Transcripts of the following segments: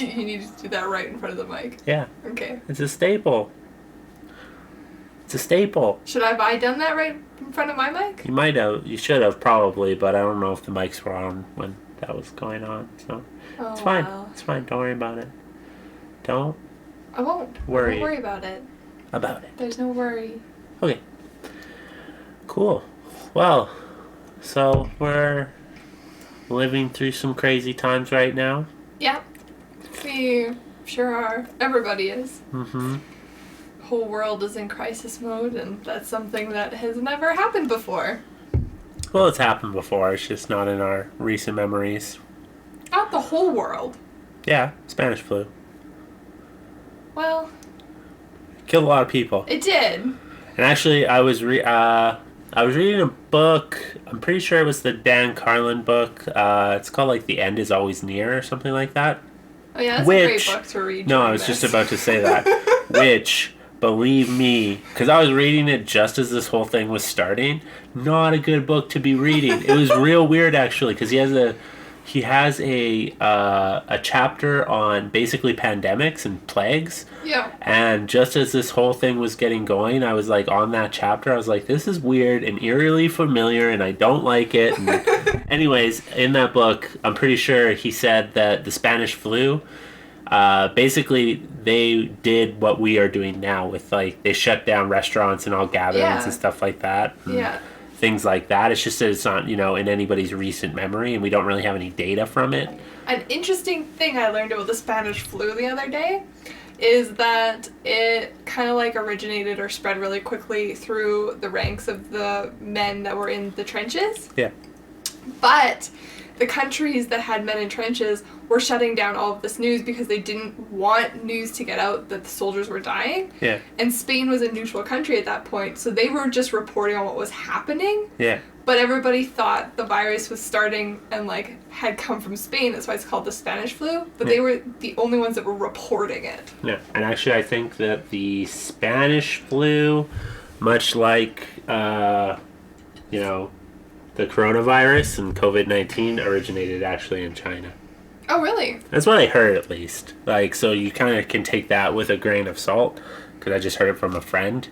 You need to do that right in front of the mic. Yeah. Okay. It's a staple. It's a staple. Should I have done that right in front of my mic? You might have. You should have probably, but I don't know if the mics were on when that was going on. So it's fine. Wow. It's fine. Don't worry about it. Don't I won't. worry. Don't worry about it. About it. There's no worry. Okay. Cool. Well, so we're living through some crazy times right now. Yeah. We sure are. Everybody is. Mm-hmm. Whole world is in crisis mode, and that's something that has never happened before. Well, it's happened before. It's just not in our recent memories. Not the whole world. Yeah, Spanish flu. Well, Killed a lot of people. it did. And actually, I was reading a book. I'm pretty sure it was the Dan Carlin book. It's called like "The End Is Always Near" or something like that. Oh yeah, that's a Which- great book to read. No, I during was just this. about to say that. Which, believe me, because I was reading it just as this whole thing was starting. Not a good book to be reading. It was real weird actually, because he has a chapter on basically pandemics and plagues. Yeah. And just as this whole thing was getting going, I was like on that chapter. I was like, this is weird and eerily familiar, and I don't like it. And anyways, in that book, I'm pretty sure he said that the Spanish flu, basically they did what we are doing now with like they shut down restaurants and all gatherings Yeah. and stuff like that. And Yeah. things like that. It's just that it's not, in anybody's recent memory, and we don't really have any data from it. An interesting thing I learned about the Spanish flu the other day is that it kind of like originated or spread really quickly through the ranks of the men that were in the trenches. Yeah. But the countries that had men in trenches were shutting down all of this news because they didn't want news to get out that the soldiers were dying. Yeah. And Spain was a neutral country at that point, so they were just reporting on what was happening. Yeah. But everybody thought the virus was starting and like had come from Spain. That's why it's called the Spanish flu. But they were the only ones that were reporting it. Yeah. And actually, I think that the Spanish flu, much like, the coronavirus and COVID-19, originated actually in China. Oh, really? That's what I heard, at least. Like, so you kind of can take that with a grain of salt, because I just heard it from a friend.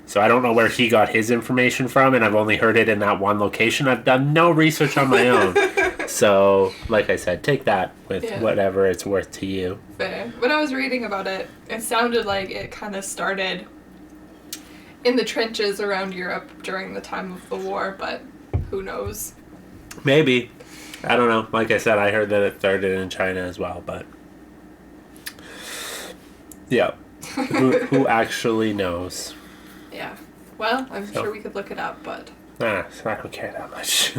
So I don't know where he got his information from, and I've only heard it in that one location. I've done no research on my own. So, like I said, take that with whatever it's worth to you. Fair. When I was reading about it, it sounded like it kind of started in the trenches around Europe during the time of the war, but who knows? Maybe. I don't know. Like I said, I heard that it started in China as well, but yeah. who actually knows? Yeah. Well, I'm sure we could look it up, but I don't care that much.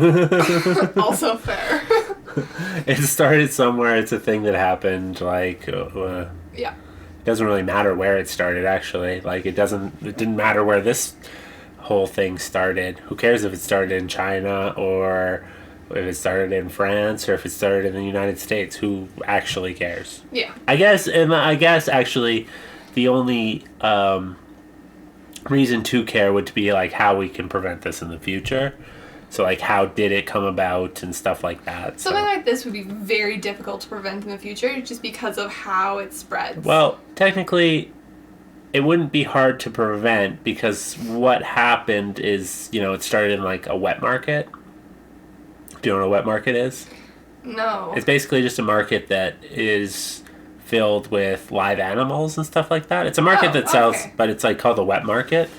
also fair. It started somewhere. It's a thing that happened. Like, Yeah. it doesn't really matter where it started. Actually, like it didn't matter where this whole thing started. Who cares if it started in China or if it started in France or if it started in the United States? Who actually cares? Yeah. I guess actually the only reason to care would be like how we can prevent this in the future. So like how did it come about and stuff like that. Something like this would be very difficult to prevent in the future just because of how it spreads. Well, technically it wouldn't be hard to prevent because what happened is, it started in like a wet market. Do you know what a wet market is? No. It's basically just a market that is filled with live animals and stuff like that. It's a market that sells, but it's like called a wet market.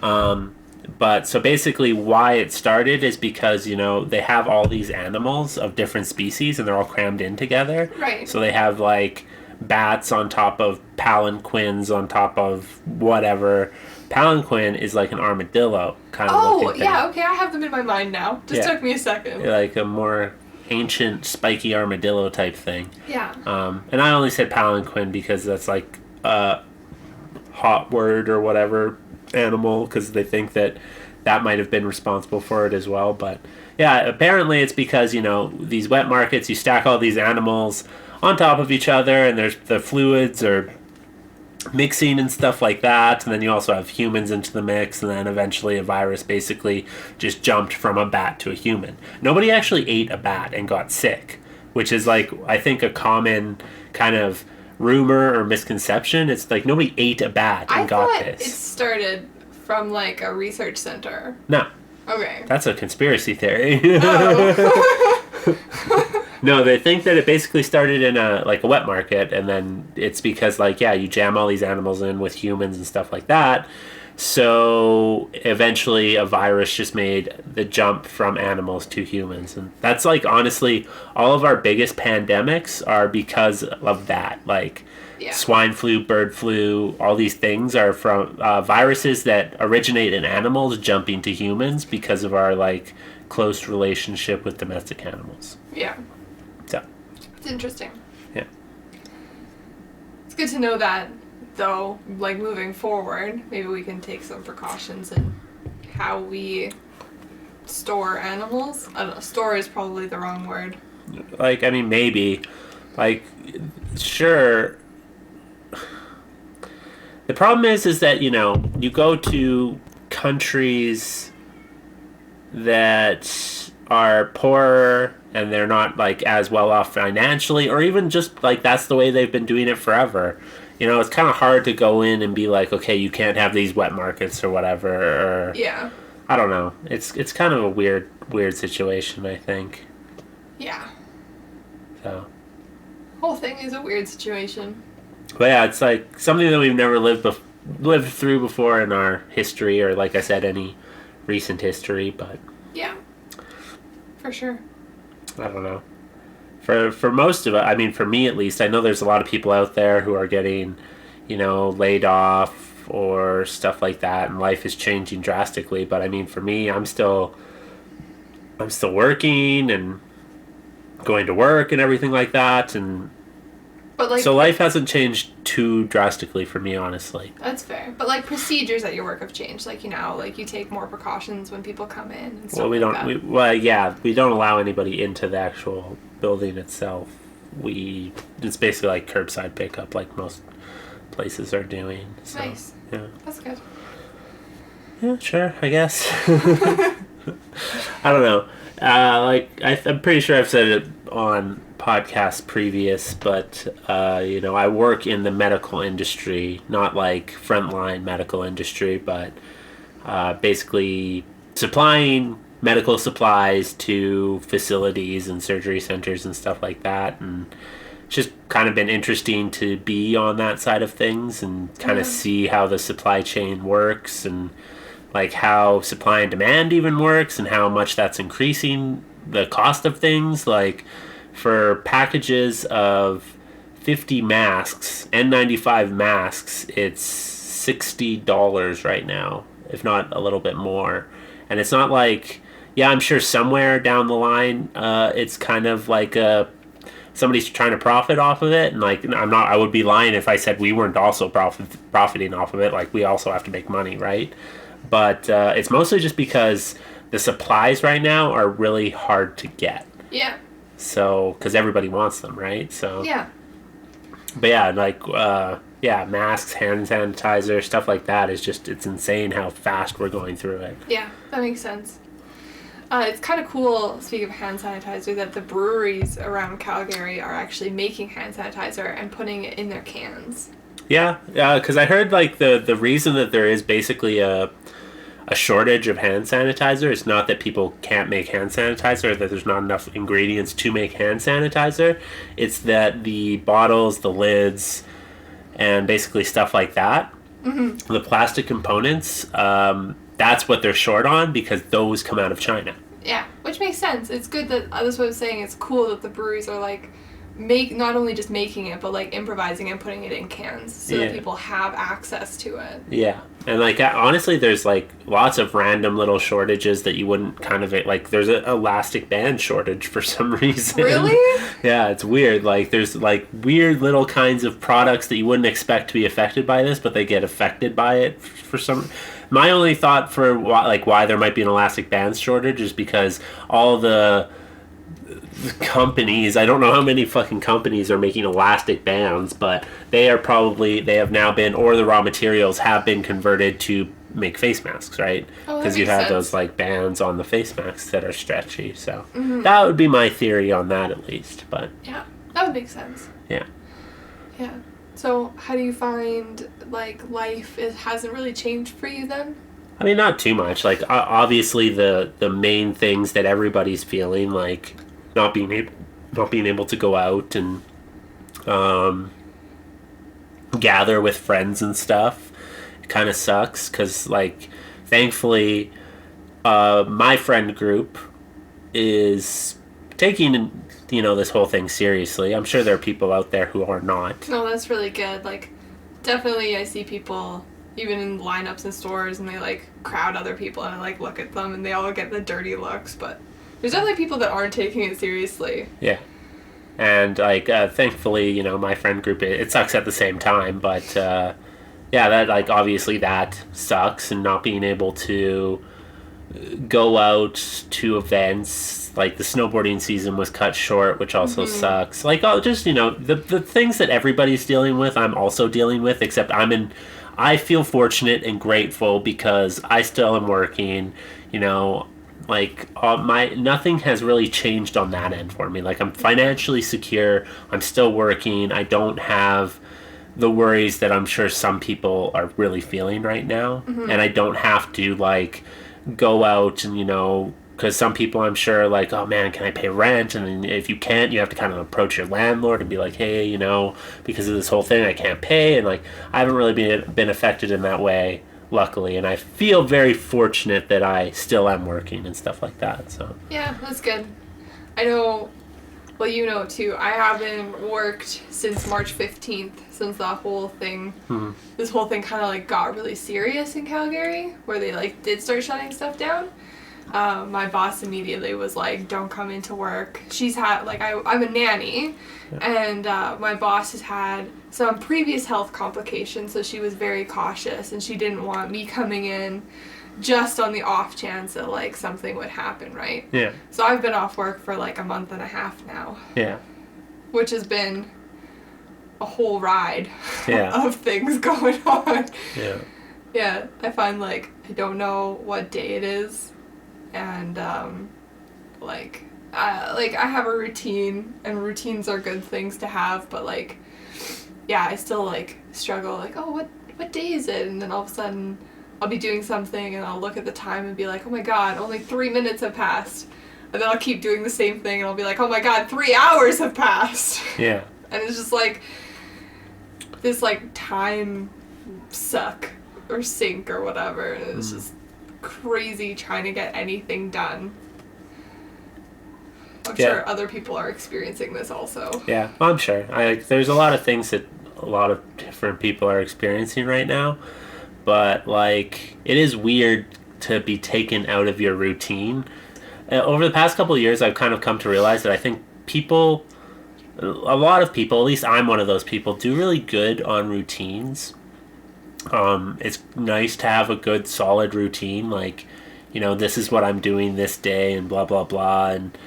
But so basically why it started is because, they have all these animals of different species and they're all crammed in together. Right. So they have like bats on top of palanquins on top of whatever. Palanquin is like an armadillo kind of looking thing. Yeah, okay, I have them in my mind now. Just took me a second. Like a more ancient spiky armadillo type thing. Yeah. And I only said palanquin because that's like a hot word or whatever animal because they think that might have been responsible for it as well. But yeah, apparently it's because, these wet markets, you stack all these animals on top of each other and there's the fluids are mixing and stuff like that, and then you also have humans into the mix, and then eventually a virus basically just jumped from a bat to a human. Nobody actually ate a bat and got sick, which is like, I think, a common kind of rumor or misconception. It's like nobody ate a bat and got this. It started from like a research center. No. Okay. That's a conspiracy theory. Oh. No, they think that it basically started in a wet market, and then it's because you jam all these animals in with humans and stuff like that. So eventually a virus just made the jump from animals to humans. And that's honestly, all of our biggest pandemics are because of that. Swine flu, bird flu, all these things are from viruses that originate in animals jumping to humans because of our close relationship with domestic animals. Yeah. So. It's interesting. Yeah. It's good to know that, though, moving forward, maybe we can take some precautions in how we store animals. I don't know, store is probably the wrong word. Maybe. Sure. The problem is that, you go to countries that are poorer and they're not as well off financially, or even just that's the way they've been doing it forever. It's kind of hard to go in and be okay, you can't have these wet markets or whatever. Or, yeah. I don't know. It's kind of a weird situation, I think. Yeah. So. Whole thing is a weird situation. But yeah, it's something that we've never lived through before in our history, or I said, any recent history. But yeah, for sure. I don't know. For most of it, for me at least, I know there's a lot of people out there who are getting, laid off or stuff like that, and life is changing drastically. But for me, I'm still working and going to work and everything like that, and so life hasn't changed too drastically for me, honestly. That's fair. But procedures at your work have changed. You take more precautions when people come in and stuff we don't allow anybody into the actual building itself. It's basically curbside pickup, like most places are doing. So, nice. Yeah. That's good. Yeah, sure, I guess. I don't know. I'm pretty sure I've said it on podcasts previous, but I work in the medical industry, not frontline medical industry, but basically supplying medical supplies to facilities and surgery centers and stuff like that. And it's just kind of been interesting to be on that side of things and kind of see how the supply chain works, and how supply and demand even works, and how much that's increasing the cost of things. For packages of 50 masks, N95 masks, it's $60 right now, if not a little bit more. And it's not I'm sure somewhere down the line, it's kind of somebody's trying to profit off of it. And I would be lying if I said we weren't also profiting off of it. We also have to make money, right? But it's mostly just because the supplies right now are really hard to get. Yeah. So, because everybody wants them, right? So. Yeah. But yeah, masks, hand sanitizer, stuff like that is just, it's insane how fast we're going through it. Yeah, that makes sense. It's kind of cool, speaking of hand sanitizer, that the breweries around Calgary are actually making hand sanitizer and putting it in their cans. Yeah, because I heard the reason that there is basically a shortage of hand sanitizer is not that people can't make hand sanitizer or that there's not enough ingredients to make hand sanitizer. It's that the bottles, the lids, and basically stuff like that, the plastic components, that's what they're short on, because those come out of China. Yeah, which makes sense. It's good that, that's what I was saying, it's cool that the breweries are not only just making it, but improvising and putting it in cans so that people have access to it. Yeah. And honestly, there's lots of random little shortages that you wouldn't kind of there's an elastic band shortage for some reason. Really? Yeah, it's weird. There's weird little kinds of products that you wouldn't expect to be affected by this, but they get affected by it for some. My only thought for why there might be an elastic band shortage is because all the companies, I don't know how many fucking companies are making elastic bands, but they have now been, or the raw materials have been converted to make face masks, right? Oh, that Because you makes have sense. those like bands on the face masks that are stretchy. So that would be my theory on that, at least. But Yeah, that would make sense. yeah. Yeah. So how do you find like life hasn't really changed for you then? I mean, not too much. Like obviously the main things that everybody's feeling, like not being able to go out and gather with friends and stuff, it kind of sucks because, like, thankfully, my friend group is taking this whole thing seriously. I'm sure there are people out there who are not. No, that's really good. Like, definitely I see people even in lineups in stores and they like crowd other people and I like look at them and they all get the dirty looks, but there's definitely people that aren't taking it seriously. Yeah. And like thankfully, my friend group, it sucks at the same time, but yeah, that, like, obviously that sucks, and not being able to go out to events, like the snowboarding season was cut short, which also sucks. Like, just the things that everybody's dealing with, I'm also dealing with, except I feel fortunate and grateful because I still am working, like nothing has really changed on that end for me. Like, I'm financially secure, I'm still working, I don't have the worries that I'm sure some people are really feeling right now, and I don't have to like go out and because some people, I'm sure, are like, oh man, can I pay rent? And then if you can't, you have to kind of approach your landlord and be like, hey, because of this whole thing I can't pay. And like, I haven't really been affected in that way, luckily, and I feel very fortunate that I still am working and stuff like that. So Yeah, that's good. I know, well, too, I haven't worked since March 15th, since that whole thing, this whole thing kind of like got really serious in Calgary, where they like did start shutting stuff down. My boss immediately was like, don't come into work. She's had, like, I'm a nanny, and my boss has had some previous health complications, so she was very cautious, and she didn't want me coming in just on the off chance that, like, something would happen, right? yeah. So I've been off work for, like, a month and a half now, Yeah. which has been a whole ride Yeah. of things going on. Yeah. Yeah, I find, like, I don't know what day it is, and I have a routine, and routines are good things to have, but like, yeah, I still like struggle, like, oh, what day is it? And then all of a sudden I'll be doing something and I'll look at the time and be like, oh my god, only 3 minutes have passed, and then I'll keep doing the same thing and I'll be like, oh my god, 3 hours have passed. Yeah. And it's just like this like time suck or sink or whatever, and it's just crazy trying to get anything done. I'm sure other people are experiencing this also. Yeah, I'm sure. There's a lot of things that a lot of different people are experiencing right now, but like, it is weird to be taken out of your routine. Over the past couple of years, I've kind of come to realize that I think a lot of people, at least I'm one of those people, do really good on routines. It's nice to have a good solid routine, like, this is what I'm doing this day and blah blah blah, and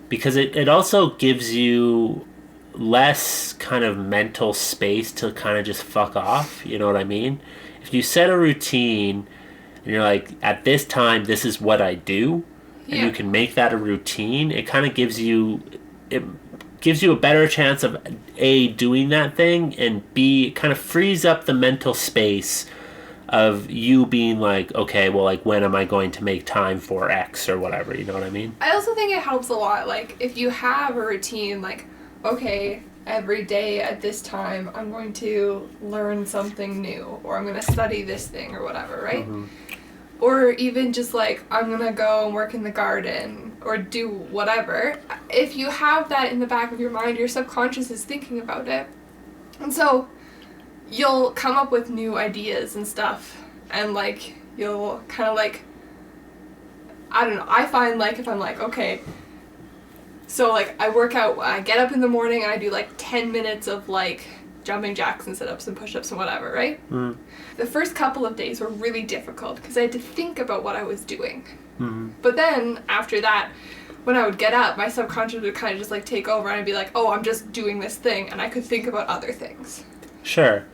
because it also gives you less kind of mental space to kind of just fuck off, you know what I mean? If you set a routine and you're like, at this time this is what I do, and you can make that a routine, it kind of gives you a better chance of A, doing that thing, and B, it kind of frees up the mental space of you being like, okay, well, like, when am I going to make time for X or whatever, you know what I mean? I also think it helps a lot, like, if you have a routine, like, okay, every day at this time I'm going to learn something new, or I'm going to study this thing or whatever, right? Or even just like, I'm going to go and work in the garden or do whatever. If you have that in the back of your mind, your subconscious is thinking about it. And so you'll come up with new ideas and stuff, and like, you'll kind of like, I don't know, I find like, if I'm like, okay, so like, I work out, I get up in the morning and I do like 10 minutes of like jumping jacks and sit-ups and push-ups and whatever, right? The first couple of days were really difficult because I had to think about what I was doing. But then after that, when I would get up, my subconscious would kind of just like take over, and I'd be like, oh, I'm just doing this thing, and I could think about other things. Sure.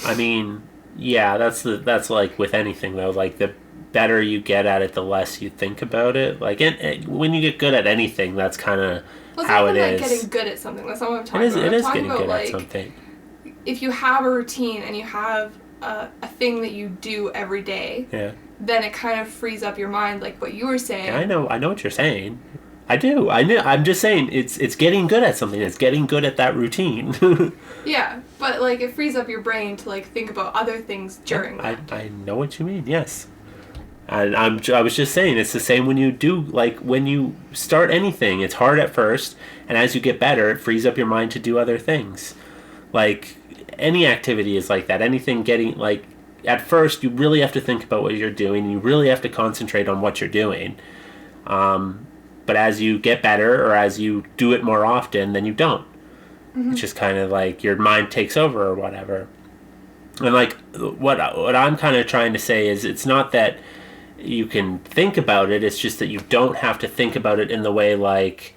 I mean, Yeah, that's like with anything though. Like the better you get at it, the less you think about it. Like and when you get good at anything, that's kind of Well, it's not how it even like is. getting good at something. That's not what I'm It talking is. about. It I'm is talking getting about good at like something. if you have a routine and you have a thing that you do every day, Yeah. then it kind of frees up your mind, like what you were saying. Yeah, I know. I know what you're saying. I do. I know. I'm just saying it's getting good at something. It's getting good at that routine. Yeah, but like it frees up your brain to like think about other things during that. I know what you mean. Yes. And I was just saying it's the same when you do like when you start anything. It's hard at first, and as you get better, it frees up your mind to do other things. Like any activity is like that. Anything getting like at first you really have to think about what you're doing. You really have to concentrate on what you're doing. But as you get better or as you do it more often, then you don't. It's just kind of like your mind takes over or whatever. And like what I'm kind of trying to say is it's not that you can think about it, it's just that you don't have to think about it in the way like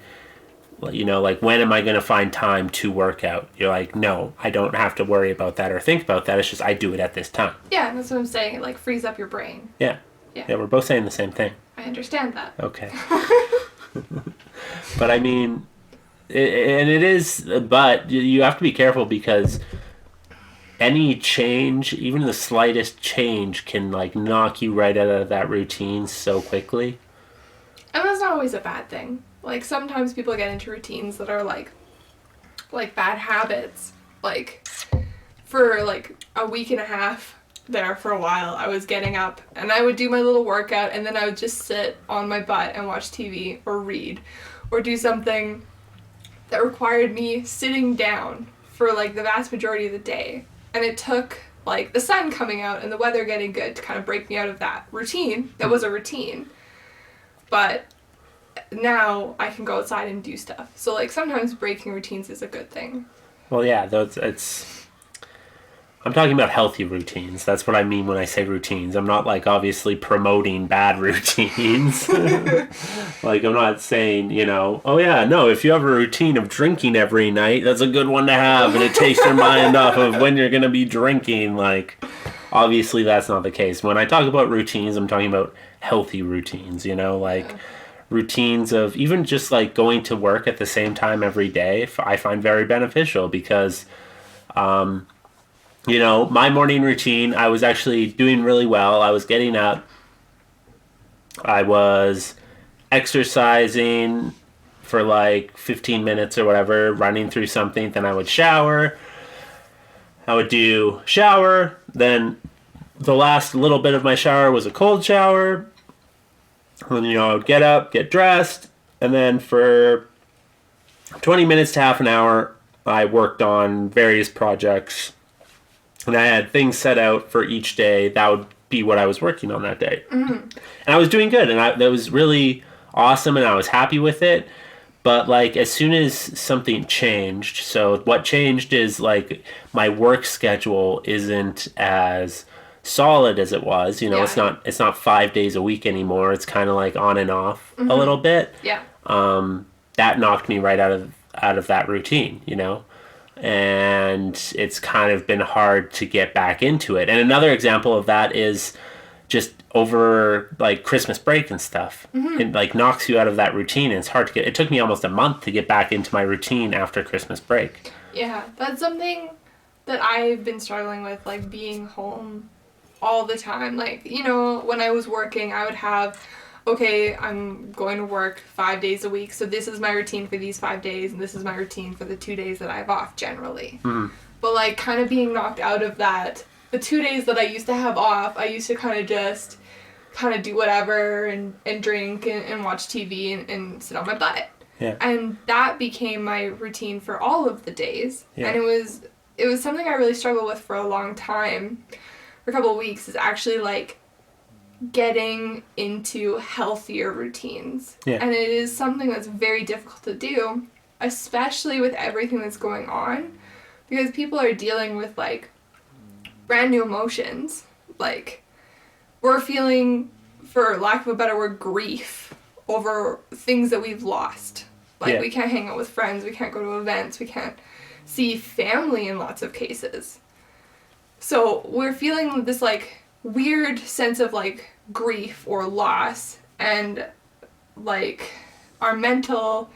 like when am I going to find time to work out? You're like, no, I don't have to worry about that or think about that. It's just I do it at this time. Yeah, that's what I'm saying. It like frees up your brain. Yeah. Yeah, we're both saying the same thing. I understand that. Okay. But I mean, but you have to be careful because any change, even the slightest change, can like knock you right out of that routine so quickly. And that's not always a bad thing. Like sometimes people get into routines that are like bad habits. Like for like a week and a half there for a while, I was getting up and I would do my little workout and then I would just sit on my butt and watch TV or read or do something that required me sitting down for like the vast majority of the day. And it took like the sun coming out and the weather getting good to kind of break me out of that routine. That was a routine. But now I can go outside and do stuff. So like sometimes breaking routines is a good thing. Well, yeah, I'm talking about healthy routines. That's what I mean when I say routines. I'm not like obviously promoting bad routines. Like I'm not saying, oh yeah, no, if you have a routine of drinking every night, that's a good one to have and it takes your mind off of when you're going to be drinking. Like obviously that's not the case. When I talk about routines, I'm talking about healthy routines, routines of even just like going to work at the same time every day, I find very beneficial because my morning routine, I was actually doing really well. I was getting up. I was exercising for like 15 minutes or whatever, running through something. Then I would shower. I would do shower. Then the last little bit of my shower was a cold shower. And, I would get up, get dressed. And then for 20 minutes to half an hour, I worked on various projects. And I had things set out for each day. That would be what I was working on that day. Mm-hmm. And I was doing good. And that was really awesome. And I was happy with it. But, like, as soon as something changed, so what changed is, like, my work schedule isn't as solid as it was. It's not 5 days a week anymore. It's kind of, like, on and off a little bit. Yeah. That knocked me right out of that routine, and it's kind of been hard to get back into it. And another example of that is just over like Christmas break and stuff. Mm-hmm. It like knocks you out of that routine, and it's hard to get. It took me almost a month to get back into my routine after Christmas break. Yeah, that's something that I've been struggling with, like being home all the time. Like, when I was working, I would have, okay, I'm going to work 5 days a week, so this is my routine for these 5 days, and this is my routine for the 2 days that I have off generally. Mm-hmm. But like kind of being knocked out of that, the 2 days that I used to have off, I used to kind of just do whatever and drink and watch TV and sit on my butt. Yeah. And that became my routine for all of the days. Yeah. And it was something I really struggled with for a long time, for a couple of weeks, is actually like getting into healthier routines. Yeah. And it is something that's very difficult to do, especially with everything that's going on, because people are dealing with like brand new emotions. Like we're feeling, for lack of a better word, grief over things that we've lost. Like we can't hang out with friends, we can't go to events, we can't see family in lots of cases. So we're feeling this like weird sense of like grief or loss, and like our mental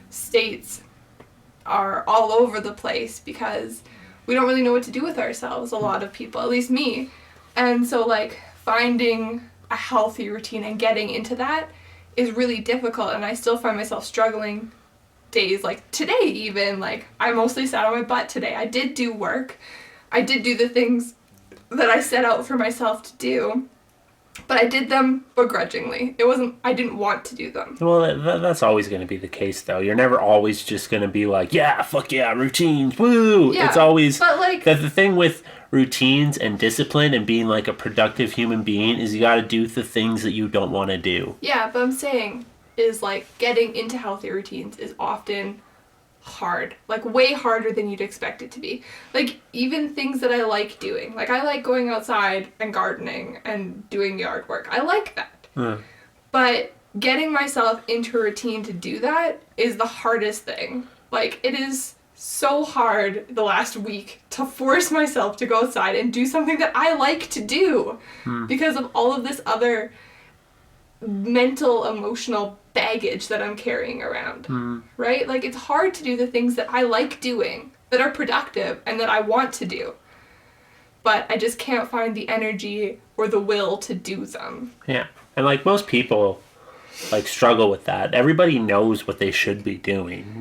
states are all over the place because we don't really know what to do with ourselves, a lot of people, at least me. And so like finding a healthy routine and getting into that is really difficult, and I still find myself struggling days like today even. Like I mostly sat on my butt today. I did do work. I did do the things that I set out for myself to do, but I did them begrudgingly. I didn't want to do them. Well, that's always going to be the case, though. You're never always just going to be like, yeah, fuck yeah, routines, woo! Yeah, it's always... but like... The thing with routines and discipline and being like a productive human being is you got to do the things that you don't want to do. Yeah, but I'm saying is like getting into healthy routines is often hard, like way harder than you'd expect it to be. Like even things that I like doing, like I like going outside and gardening and doing yard work. I like that. But getting myself into a routine to do that is the hardest thing. Like it is so hard the last week to force myself to go outside and do something that I like to do because of all of this other mental, emotional baggage that I'm carrying around, right? Like it's hard to do the things that I like doing, that are productive and that I want to do, but I just can't find the energy or the will to do them. Yeah, and like most people like struggle with that. Everybody knows what they should be doing.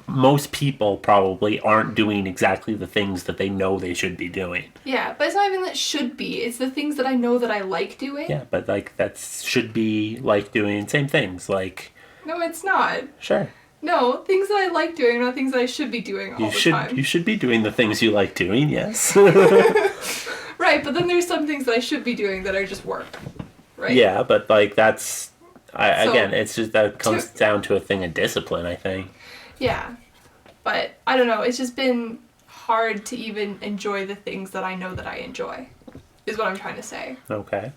Most people probably aren't doing exactly the things that they know they should be doing. Yeah, but it's not even that should be. It's the things that I know that I like doing. Yeah, but like that should be like doing same things. Like no, it's not. Sure. No, things that I like doing are not things that I should be doing all the time. You should be doing the things you like doing, yes. Right, but then there's some things that I should be doing that are just work. Right? Yeah, but like again, it's just that comes down to a thing of discipline, I think. Yeah, but I don't know. It's just been hard to even enjoy the things that I know that I enjoy, is what I'm trying to say. Okay.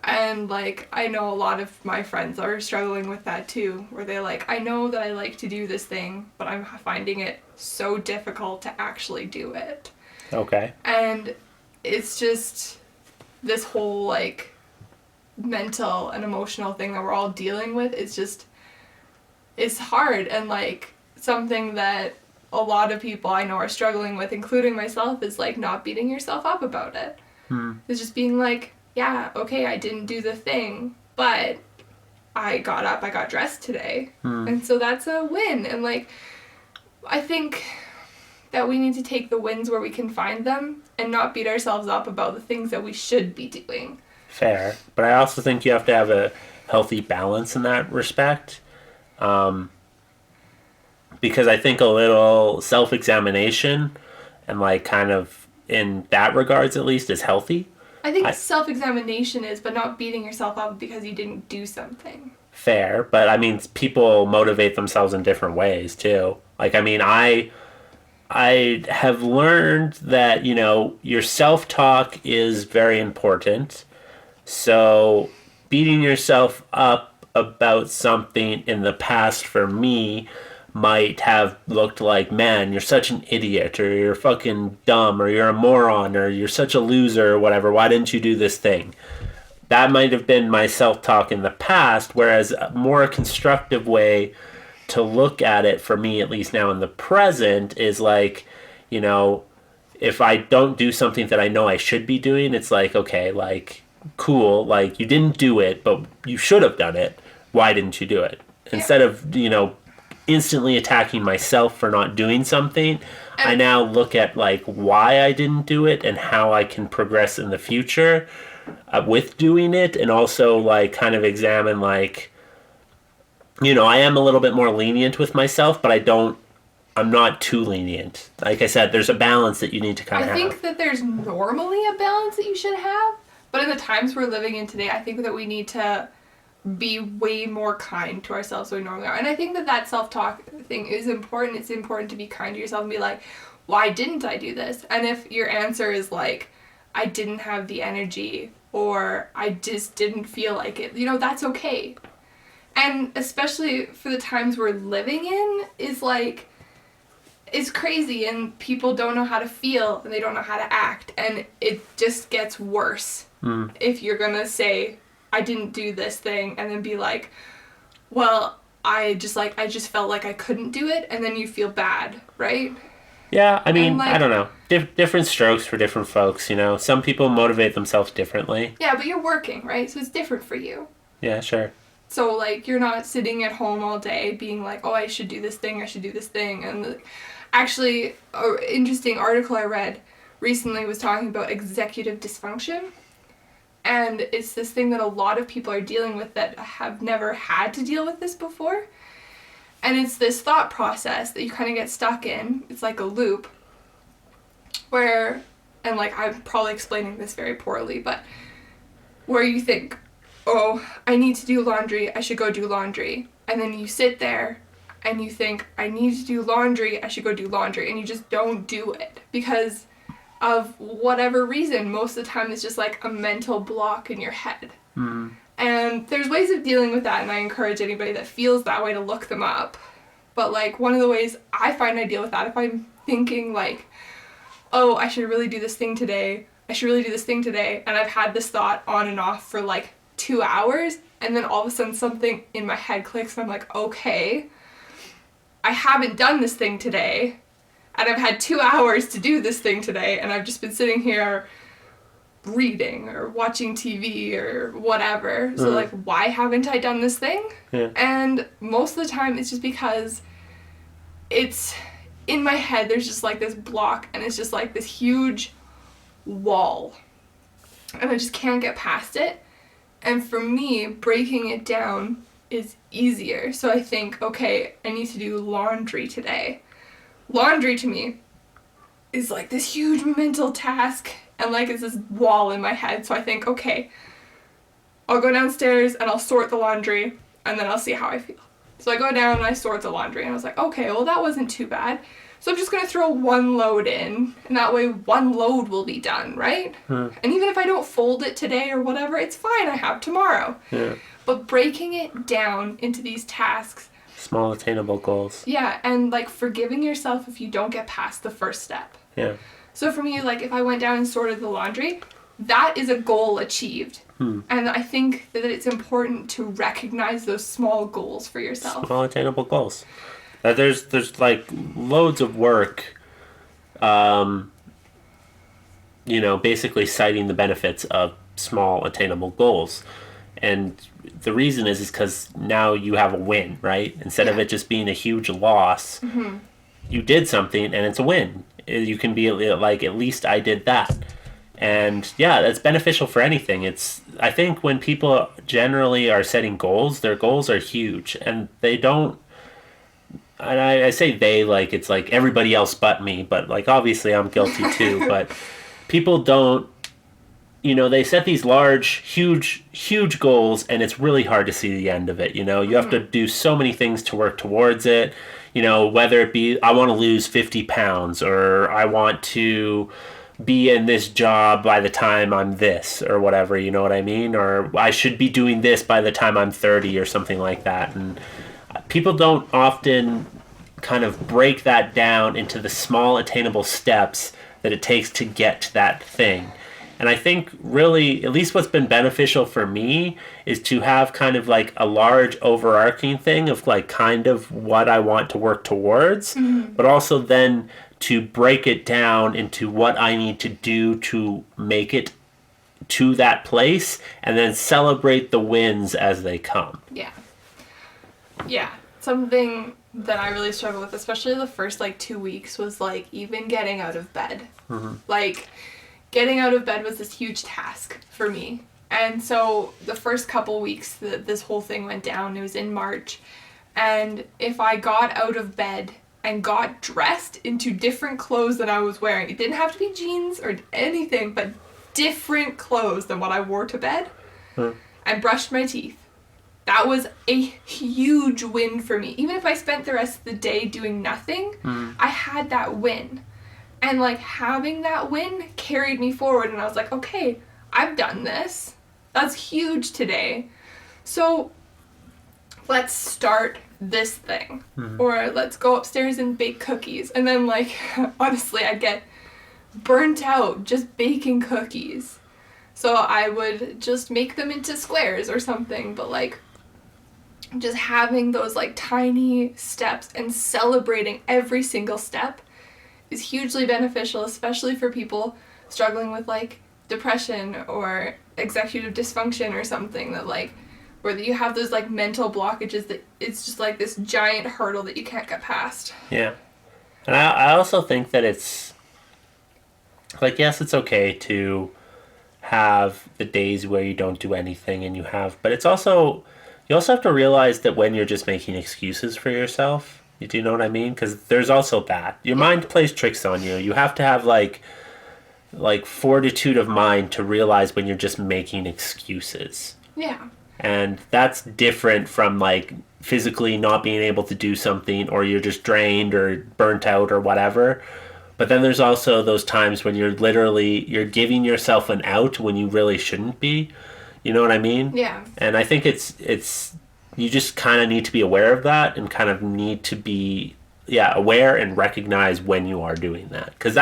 And like, I know a lot of my friends are struggling with that too, where they're like, I know that I like to do this thing, but I'm finding it so difficult to actually do it. Okay. And it's just this whole like mental and emotional thing that we're all dealing with. It's hard, and like something that a lot of people I know are struggling with, including myself, is like not beating yourself up about it. It's just being like, yeah, okay, I didn't do the thing, but I got up, I got dressed today, and so that's a win. And like, I think that we need to take the wins where we can find them and not beat ourselves up about the things that we should be doing. Fair, but I also think you have to have a healthy balance in that respect, because I think a little self-examination and like kind of in that regards at least is healthy. I think self-examination is, but not beating yourself up because you didn't do something. Fair, but I mean people motivate themselves in different ways too. Like I mean I have learned that, you know, your self-talk is very important. So beating yourself up about something in the past for me might have looked like, man, you're such an idiot, or you're fucking dumb, or you're a moron, or you're such a loser, or whatever. Why didn't you do this thing? That might have been my self-talk in the past, whereas a more constructive way to look at it, for me at least now in the present, is like, you know, if I don't do something that I know I should be doing, it's like, okay, like, cool, like you didn't do it, but you should have done it. Why didn't you do it? Instead of, you know, instantly attacking myself for not doing something, I now look at like why I didn't do it and how I can progress in the future with doing it, and also like kind of examine like, you know, I am a little bit more lenient with myself, but I'm not too lenient. Like I said, there's a balance that you need to kind of have. I think that there's normally a balance that you should have, but in the times we're living in today, I think that we need to be way more kind to ourselves than we normally are. And I think that self-talk thing is important. It's important to be kind to yourself and be like, why didn't I do this? And if your answer is like, I didn't have the energy, or I just didn't feel like it, you know, that's okay. And especially for the times we're living in, is like, is crazy, and people don't know how to feel, and they don't know how to act, and it just gets worse if you're gonna say, I didn't do this thing, and then be like, well, I just felt like I couldn't do it, and then you feel bad, right? Yeah, I mean, like, I don't know. Different strokes for different folks, you know. Some people motivate themselves differently. Yeah, but you're working, right? So it's different for you. Yeah, sure. So, like, you're not sitting at home all day being like, oh, I should do this thing, I should do this thing. And actually, an interesting article I read recently was talking about executive dysfunction. And it's this thing that a lot of people are dealing with that have never had to deal with this before. And it's this thought process that you kind of get stuck in. It's like a loop where, and like I'm probably explaining this very poorly, but where you think, oh, I need to do laundry, I should go do laundry. And then you sit there and you think, I need to do laundry, I should go do laundry. And you just don't do it because of whatever reason. Most of the time it's just like a mental block in your head. Mm-hmm. And there's ways of dealing with that, and I encourage anybody that feels that way to look them up. But like one of the ways I find I deal with that, if I'm thinking like, oh, I should really do this thing today, I should really do this thing today, and I've had this thought on and off for like 2 hours, and then all of a sudden something in my head clicks and I'm like, okay, I haven't done this thing today, and I've had 2 hours to do this thing today, and I've just been sitting here reading or watching TV or whatever. So like, why haven't I done this thing? Yeah. And most of the time it's just because it's in my head, there's just like this block, and it's just like this huge wall, and I just can't get past it. And for me, breaking it down is easier. So I think, okay, I need to do laundry today. Laundry to me is like this huge mental task, and like it's this wall in my head. So I think, okay, I'll go downstairs and I'll sort the laundry, and then I'll see how I feel. So I go down and I sort the laundry, and I was like, okay, well that wasn't too bad. So I'm just going to throw one load in, and that way one load will be done, right? And even if I don't fold it today or whatever, it's fine, I have tomorrow. Yeah. But breaking it down into these tasks. Small attainable goals. Yeah, and like forgiving yourself if you don't get past the first step. Yeah. So for me, like if I went down and sorted the laundry, that is a goal achieved. And I think that it's important to recognize those small goals for yourself. Small attainable goals. There's like loads of work, you know, basically citing the benefits of small attainable goals. And the reason is because now you have a win, right? Instead of it just being a huge loss, you did something and it's a win. You can be like, at least I did that. And yeah, that's beneficial for anything. I think when people generally are setting goals, their goals are huge, and they don't, and I say they like it's like everybody else but me, but like obviously I'm guilty too, but people don't, you know, they set these large, huge goals, and it's really hard to see the end of it. You know, you have to do so many things to work towards it, you know, whether it be, I want to lose 50 pounds, or I want to be in this job by the time I'm this, or whatever, you know what I mean? Or I should be doing this by the time I'm 30 or something like that. And people don't often kind of break that down into the small attainable steps that it takes to get to that thing. And I think really, at least what's been beneficial for me is to have kind of like a large overarching thing of like kind of what I want to work towards, but also then to break it down into what I need to do to make it to that place, and then celebrate the wins as they come. Yeah. Yeah. Something that I really struggled with, especially the first like 2 weeks, was like even getting out of bed. Like getting out of bed was this huge task for me. And so the first couple weeks that this whole thing went down, it was in March, and if I got out of bed and got dressed into different clothes than I was wearing, it didn't have to be jeans or anything, but different clothes than what I wore to bed, and brushed my teeth, that was a huge win for me. Even if I spent the rest of the day doing nothing, I had that win. And like having that win carried me forward, and I was like, okay, I've done this. That's huge today. So let's start this thing. Or let's go upstairs and bake cookies. And then, like, honestly, I get burnt out just baking cookies. So I would just make them into squares or something. But, like, just having those, like, tiny steps and celebrating every single step is hugely beneficial, especially for people struggling with, like, depression or executive dysfunction or something, that, like, where you have those, like, mental blockages that it's just, like, this giant hurdle that you can't get past. Yeah. And I also think that it's, like, yes, it's okay to have the days where you don't do anything and but it's also, you also have to realize that when you're just making excuses for yourself, do you know what I mean? Because there's also that. Your mind plays tricks on you. You have to have, like fortitude of mind to realize when you're just making excuses. Yeah. And that's different from, like, physically not being able to do something, or you're just drained or burnt out or whatever. But then there's also those times when you're giving yourself an out when you really shouldn't be. You know what I mean? Yeah. And I think it's you just kind of need to be aware of that, and kind of need to be aware and recognize when you are doing that, because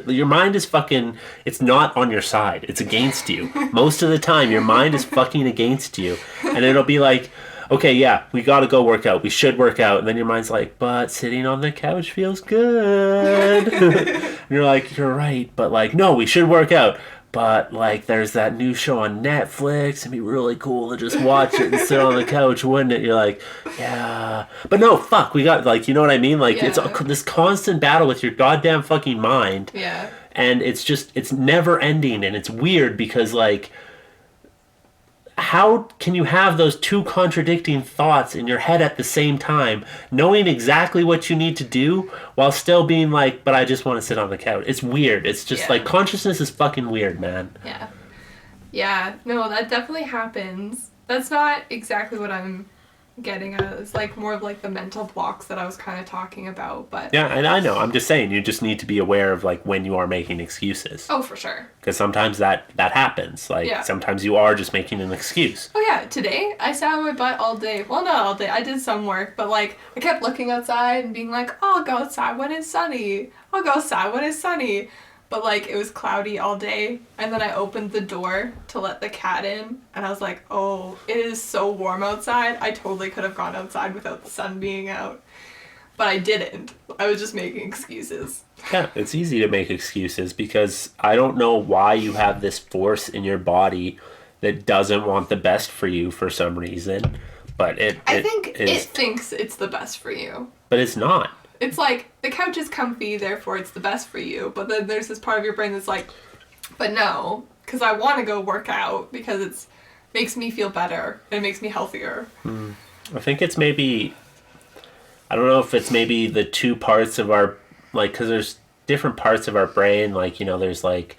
your mind is fucking, it's not on your side, it's against you. Most of the time your mind is fucking against you, and it'll be like, okay, yeah, we gotta go work out, we should work out, and then your mind's like, but sitting on the couch feels good. And you're like, you're right, but, like, no, we should work out. But, like, there's that new show on Netflix. It'd be really cool to just watch it and sit on the couch, wouldn't it? You're like, yeah. But no, fuck, we got, like, you know what I mean? Like, it's this constant battle with your goddamn fucking mind. Yeah. And it's never ending, and it's weird because, like, how can you have those two contradicting thoughts in your head at the same time, knowing exactly what you need to do while still being like, but I just want to sit on the couch? It's weird. It's just like, consciousness is fucking weird, man. Yeah. Yeah. No, that definitely happens. That's not exactly what I'm getting at. It's, like, more of, like, the mental blocks that I was kind of talking about, but... Yeah, and I know. I'm just saying, you just need to be aware of, like, when you are making excuses. Oh, for sure. Because sometimes that happens. Like, sometimes you are just making an excuse. Oh, yeah. Today, I sat on my butt all day. Well, not all day. I did some work, but, like, I kept looking outside and being like, oh, I'll go outside when it's sunny. I'll go outside when it's sunny. But, like, it was cloudy all day, and then I opened the door to let the cat in, and I was like, oh, it is so warm outside. I totally could have gone outside without the sun being out. But I didn't. I was just making excuses. Yeah, it's easy to make excuses, because I don't know why you have this force in your body that doesn't want the best for you for some reason, but I think it thinks it's the best for you. But it's not. It's like, the couch is comfy, therefore it's the best for you. But then there's this part of your brain that's like, but no, because I want to go work out because it makes me feel better. It makes me healthier. I think it's maybe, I don't know if it's maybe the two parts of our, like, because there's different parts of our brain. Like, you know, there's, like,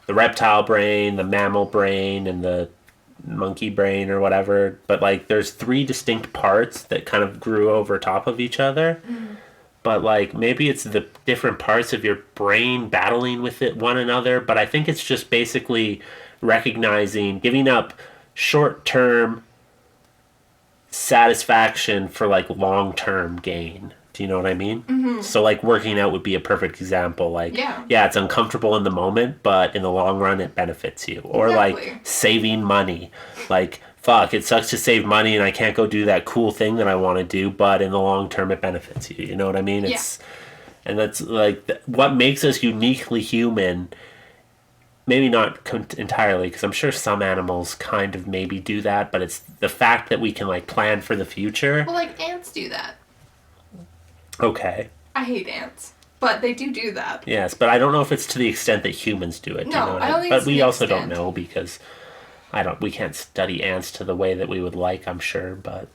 the reptile brain, the mammal brain, and the monkey brain or whatever. But, like, there's three distinct parts that kind of grew over top of each other. But, like, maybe it's the different parts of your brain battling with one another. But I think it's just basically recognizing, giving up short-term satisfaction for, like, long-term gain. Do you know what I mean? Mm-hmm. So, like, working out would be a perfect example. Like, yeah, it's uncomfortable in the moment, but in the long run, it benefits you. Or, like, saving money. Like, fuck, it sucks to save money and I can't go do that cool thing that I want to do, but in the long term it benefits you. You know what I mean? And that's, like, what makes us uniquely human. Maybe not entirely, because I'm sure some animals kind of maybe do that, but it's the fact that we can, like, plan for the future. Well, like, ants do that. Okay. I hate ants. But they do that. Yes, but I don't know if it's to the extent that humans do it. No, do you know I don't think But we also don't know, because we can't study ants to the way that we would like, I'm sure, but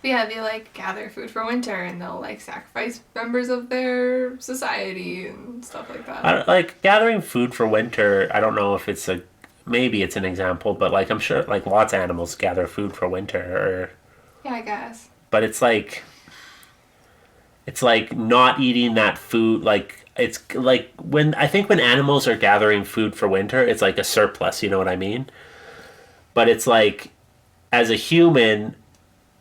yeah, they, like, gather food for winter, and they'll, like, sacrifice members of their society and stuff like that. Like, gathering food for winter, I don't know if it's maybe it's an example, but, like, I'm sure, like, lots of animals gather food for winter, or... Yeah, I guess. But it's like not eating that food, like, it's, like, when animals are gathering food for winter, it's like a surplus, you know what I mean? But it's like, as a human,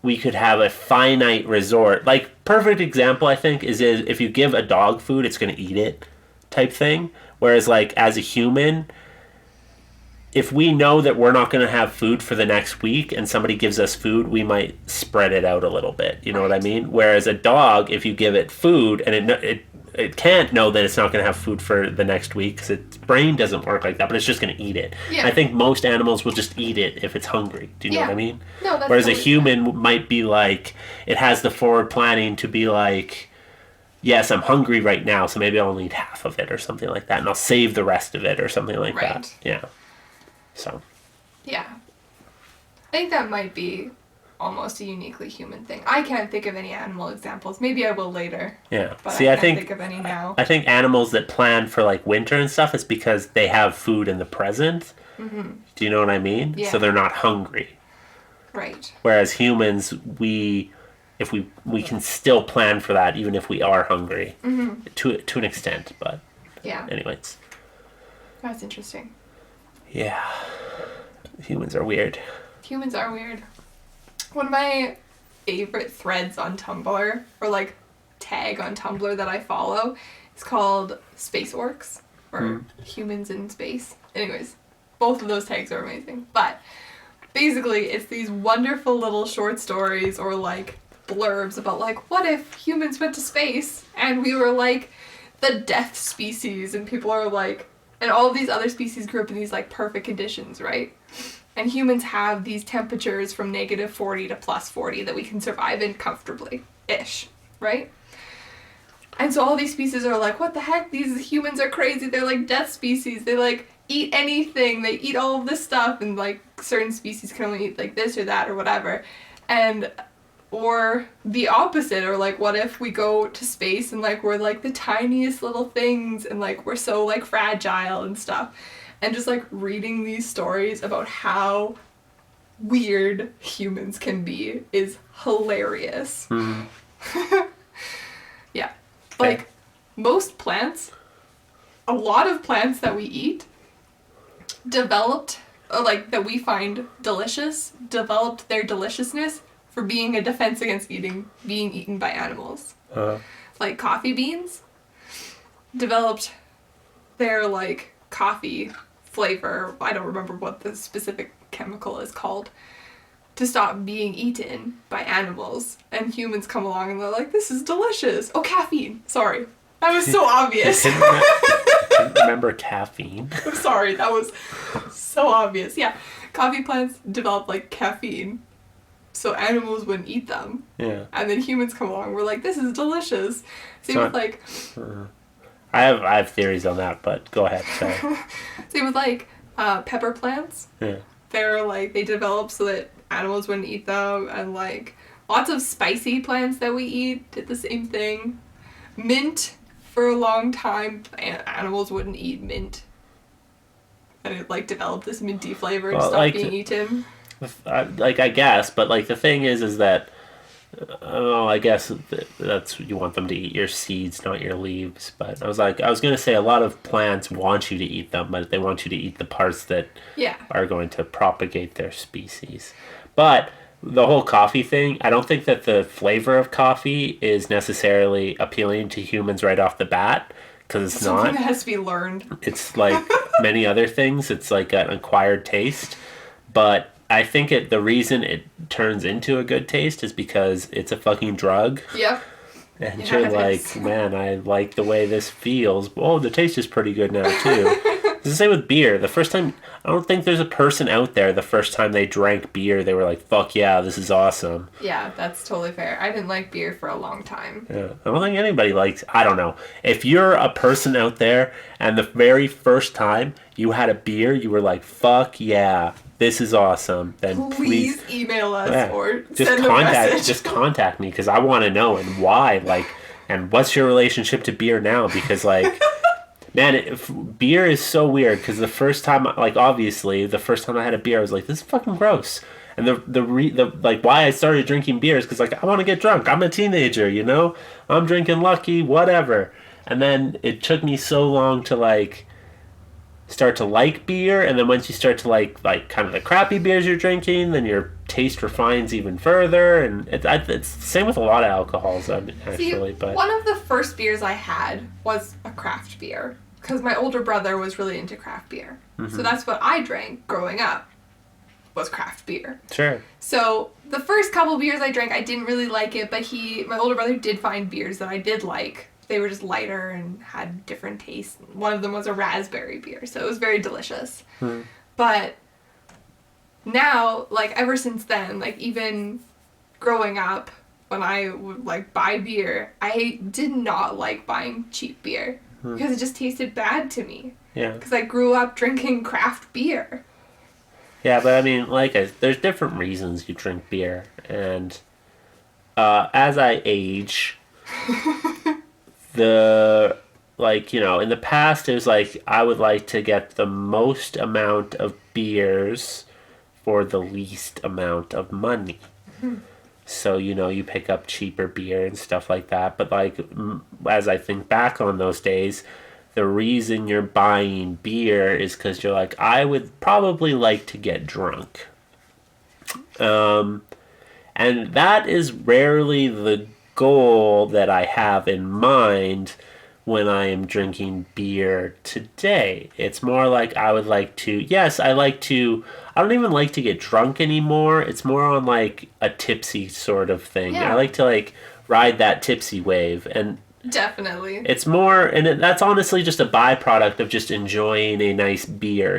we could have a finite resort. Like, perfect example, I think, is if you give a dog food, it's going to eat it type thing. Whereas, like, as a human, if we know that we're not going to have food for the next week and somebody gives us food, we might spread it out a little bit. You know what I mean? Whereas a dog, if you give it food and it can't know that it's not going to have food for the next week because its brain doesn't work like that, but it's just going to eat it. Yeah. I think most animals will just eat it if it's hungry. Do you know what I mean? No, that's Whereas a human might be like, it has the forward planning to be like, yes, I'm hungry right now, so maybe I'll only eat half of it or something like that, and I'll save the rest of it or something like that. Yeah. So. Yeah. I think that might be almost a uniquely human thing. I can't think of any animal examples. Maybe I will later. Yeah. But I can't think of any now. I think animals that plan for like winter and stuff is because they have food in the present. Mm-hmm. Do you know what I mean? Yeah. So they're not hungry. Right. Whereas humans, we can still plan for that even if we are hungry to an extent. But anyways. That's interesting. Yeah. Humans are weird. Humans are weird. One of my favorite threads on Tumblr, or like tag on Tumblr that I follow, is called Space Orcs, or Humans in Space. Anyways, both of those tags are amazing. But basically, it's these wonderful little short stories or like blurbs about like, what if humans went to space and we were like the death species, and people are like, and all of these other species grew up in these like perfect conditions, right? And humans have these temperatures from -40 to +40 that we can survive in comfortably-ish, right? And so all these species are like, what the heck? These humans are crazy. They're like death species. They like eat anything. They eat all of this stuff, and like certain species can only eat like this or that or whatever. And or the opposite, or like, what if we go to space and like we're like the tiniest little things and like we're so like fragile and stuff. And just like reading these stories about how weird humans can be is hilarious. Yeah. Like most plants, a lot of plants that we eat developed, or like that we find delicious, developed their deliciousness for being a defense against being eaten by animals. Like coffee beans developed their like coffee flavor, I don't remember what the specific chemical is called, to stop being eaten by animals. And humans come along and they're like, this is delicious. Oh, caffeine. Sorry. That was so obvious. I didn't remember caffeine. I'm sorry. That was so obvious. Yeah. Coffee plants develop like caffeine so animals wouldn't eat them. Yeah. And then humans come along. We're like, this is delicious. Same with like... I have theories on that, but go ahead. Sorry. Same with like pepper plants. Yeah. They're like, they develop so that animals wouldn't eat them, and like lots of spicy plants that we eat did the same thing. Mint, for a long time, animals wouldn't eat mint. And it like developed this minty flavor and stopped being eaten. I guess, but like the thing is that I guess that's, you want them to eat your seeds, not your leaves. But I was going to say a lot of plants want you to eat them, but they want you to eat the parts that are going to propagate their species. But the whole coffee thing, I don't think that the flavor of coffee is necessarily appealing to humans right off the bat, because it's something not. That has to be learned. It's like many other things. It's like an acquired taste. But I think the reason it turns into a good taste is because it's a fucking drug. Yep. And you're like, man, I like the way this feels. Oh, the taste is pretty good now, too. It's the same with beer. The first time, I don't think there's a person out there, the first time they drank beer, they were like, fuck yeah, this is awesome. Yeah, that's totally fair. I didn't like beer for a long time. Yeah, I don't think anybody likes, I don't know. If you're a person out there and the very first time you had a beer, you were like, fuck yeah, this is awesome, then please email us or send a message. Just contact me, because I want to know, and why, like, and what's your relationship to beer now? Because like, man, beer is so weird. Because the first time, like, obviously, the first time I had a beer, I was like, this is fucking gross. And the like, why I started drinking beer is because like, I want to get drunk. I'm a teenager, you know. I'm drinking Lucky, whatever. And then it took me so long to like start to like beer, and then once you start to like kind of the crappy beers you're drinking, then your taste refines even further, and it's the same with a lot of alcohols, actually. But one of the first beers I had was a craft beer because my older brother was really into craft beer, so that's what I drank growing up was craft beer. Sure. So the first couple beers I drank, I didn't really like it, but my older brother did find beers that I did like. They were just lighter and had different tastes. One of them was a raspberry beer, so it was very delicious. But now, like, ever since then, like, even growing up, when I would, like, buy beer, I did not like buying cheap beer because it just tasted bad to me. Yeah. Because I grew up drinking craft beer. Yeah, but I mean, there's different reasons you drink beer, and as I age... in the past it was like I would like to get the most amount of beers for the least amount of money. So, you pick up cheaper beer and stuff like that. But as I think back on those days, the reason you're buying beer is because you're like, I would probably like to get drunk. And that is rarely the goal that I have in mind when I am drinking beer today. It's more like I would like to, I don't even like to get drunk anymore. It's more on like a tipsy sort of thing. Yeah. I like to like ride that tipsy wave, and Definitely. it's more, and that's honestly just a byproduct of just enjoying a nice beer,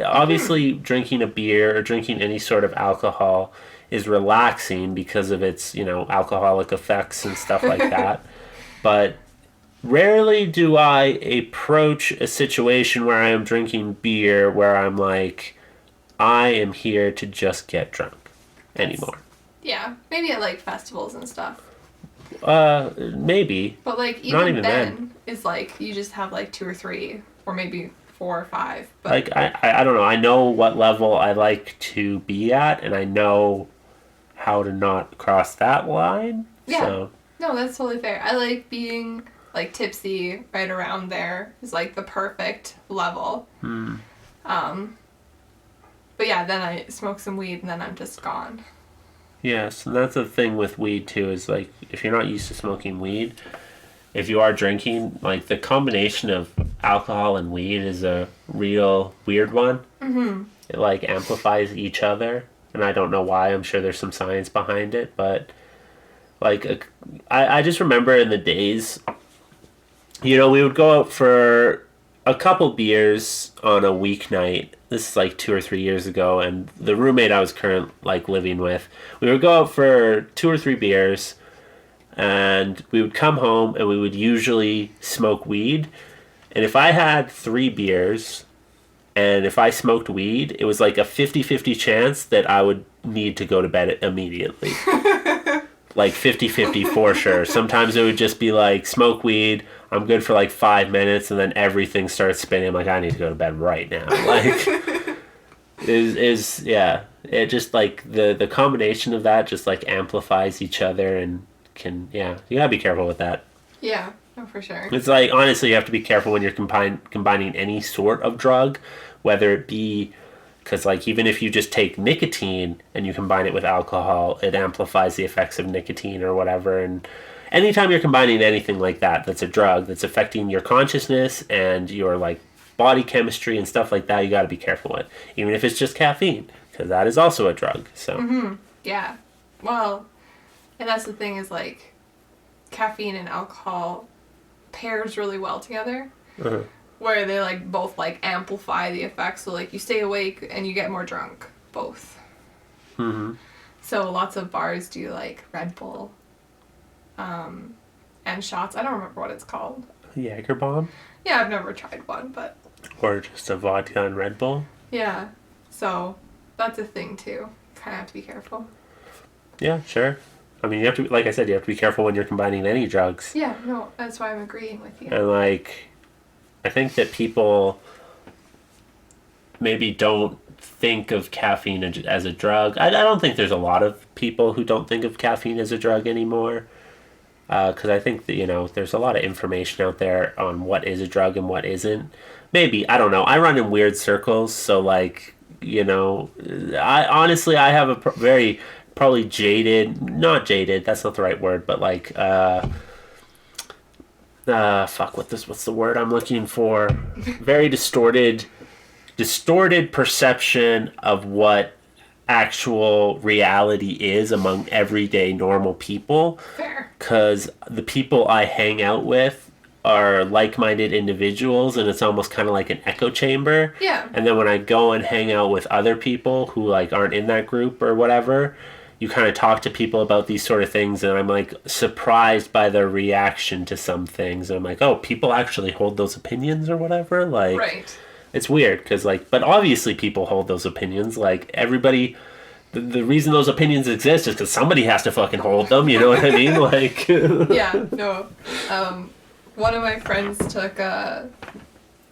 Obviously, drinking a beer or drinking any sort of alcohol is relaxing because of its, alcoholic effects and stuff like that. But rarely do I approach a situation where I am drinking beer where I'm like, I am here to just get drunk anymore. Yeah, maybe at like festivals and stuff. Maybe. But like even then, it's like you just have like 2 or 3 or maybe 4 or 5. But like I don't know. I know what level I like to be at, and I know how to not cross that line. Yeah. So. No, that's totally fair. I like being like tipsy right around there is like the perfect level. But yeah, then I smoke some weed and then I'm just gone. Yes, and that's the thing with weed too, is like if you're not used to smoking weed, if you are drinking, like the combination of alcohol and weed is a real weird one. It like amplifies each other, and I don't know why. I'm sure there's some science behind it, but like I just remember in the days, we would go out for a couple beers on a weeknight. This is like 2 or 3 years ago, and the roommate I was living with, we would go out for 2 or 3 beers, and we would come home and we would usually smoke weed. And if I had 3 beers and if I smoked weed, it was like a 50-50 chance that I would need to go to bed immediately. Like 50-50 for sure. Sometimes it would just be like, smoke weed, I'm good for like 5 minutes, and then everything starts spinning. I'm like, I need to go to bed right now. Like, it just like the combination of that just like amplifies each other, and you gotta be careful with that. Yeah, no, for sure. It's like, honestly, you have to be careful when you're combining any sort of drug, whether it be, because like even if you just take nicotine and you combine it with alcohol, it amplifies the effects of nicotine or whatever. And anytime you're combining anything like that, that's a drug that's affecting your consciousness and your like body chemistry and stuff like that, you got to be careful with, even if it's just caffeine, because that is also a drug. So Yeah, well, and that's the thing is like caffeine and alcohol pairs really well together. Where they like both like amplify the effects, so like you stay awake and you get more drunk, both. So lots of bars do like Red Bull, and shots. I don't remember what it's called. Jaeger bomb. Yeah, I've never tried one, but. Or just a vodka and Red Bull. Yeah, so that's a thing too. Kind of have to be careful. Yeah, sure. I mean, you have to, like I said, you have to be careful when you're combining any drugs. Yeah, no, that's why I'm agreeing with you. And like, I think that people maybe don't think of caffeine as a drug. I don't think there's a lot of people who don't think of caffeine as a drug anymore. Because I think that, there's a lot of information out there on what is a drug and what isn't. Maybe, I don't know. I run in weird circles, so like, I have a very probably jaded, not jaded, that's not the right word, but like, what's the word I'm looking for? Very distorted perception of what actual reality is among everyday normal people. Fair. Because the people I hang out with are like-minded individuals, and it's almost kind of like an echo chamber. Yeah. And then when I go and hang out with other people who like aren't in that group or whatever, you kind of talk to people about these sort of things, and I'm like surprised by their reaction to some things. And I'm like, oh, people actually hold those opinions or whatever. Like, right. It's weird because like, but obviously people hold those opinions. Like everybody. The reason those opinions exist is because somebody has to fucking hold them, you know what I mean? Like, yeah, no. One of my friends took a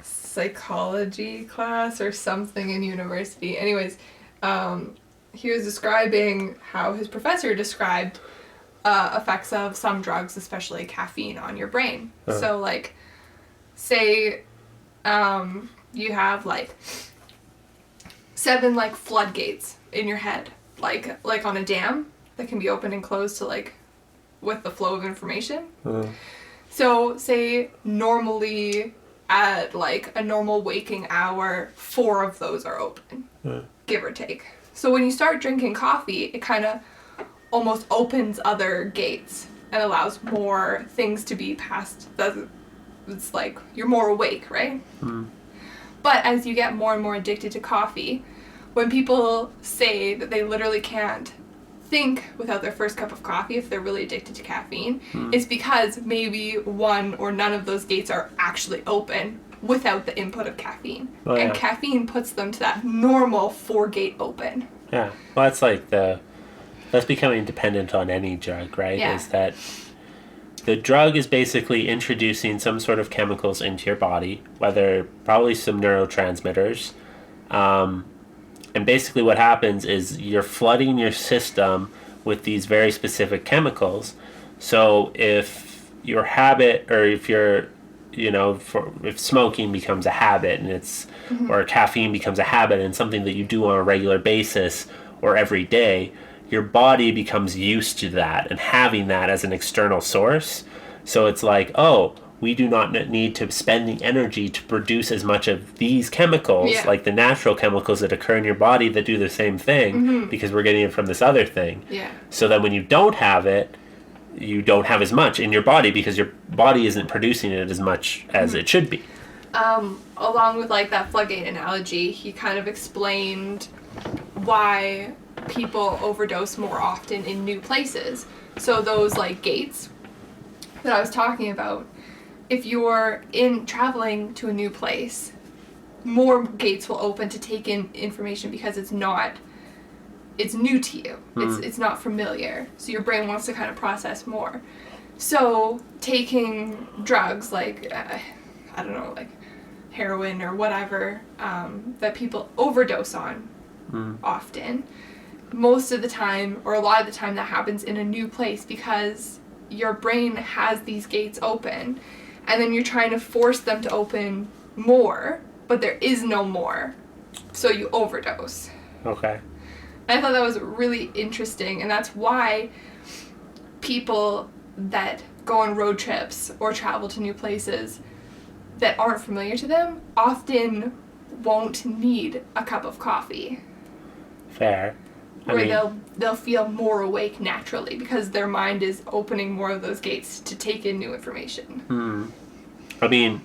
psychology class or something in university. Anyways, he was describing how his professor described effects of some drugs, especially caffeine, on your brain. Uh-huh. So, like, say you have, like, 7, like, floodgates in your head, like on a dam that can be opened and closed to, like, with the flow of information. Uh-huh. So, say normally at, like, a normal waking hour, 4 of those are open, give or take. So when you start drinking coffee, it kind of almost opens other gates and allows more things to be passed. It's like you're more awake, right? But as you get more and more addicted to coffee, when people say that they literally can't think without their first cup of coffee if they're really addicted to caffeine, it's because maybe one or none of those gates are actually open without the input of caffeine. Oh, yeah. And caffeine puts them to that normal 4-gate open. Yeah. Well, that's like that's becoming dependent on any drug, right? Yeah. Is that the drug is basically introducing some sort of chemicals into your body, whether probably some neurotransmitters. And basically what happens is you're flooding your system with these very specific chemicals. So if your habit, or if you're, if smoking becomes a habit and it's, or caffeine becomes a habit and something that you do on a regular basis or every day, your body becomes used to that and having that as an external source. So it's like, oh, we do not need to spend the energy to produce as much of these chemicals, like the natural chemicals that occur in your body that do the same thing, because we're getting it from this other thing. Yeah. So then when you don't have it, you don't have as much in your body because your body isn't producing it as much as it should be. Along with like that floodgate analogy, he kind of explained why people overdose more often in new places. So those like gates that I was talking about, if you're traveling to a new place, more gates will open to take in information because it's new to you. It's not familiar. So your brain wants to kind of process more. So taking drugs like, I don't know, like heroin or whatever, that people overdose on often, most of the time, or a lot of the time, that happens in a new place because your brain has these gates open. And then you're trying to force them to open more, but there is no more. So you overdose. Okay. And I thought that was really interesting, and that's why people that go on road trips or travel to new places that aren't familiar to them often won't need a cup of coffee. Fair. They'll feel more awake naturally because their mind is opening more of those gates to take in new information. I mean,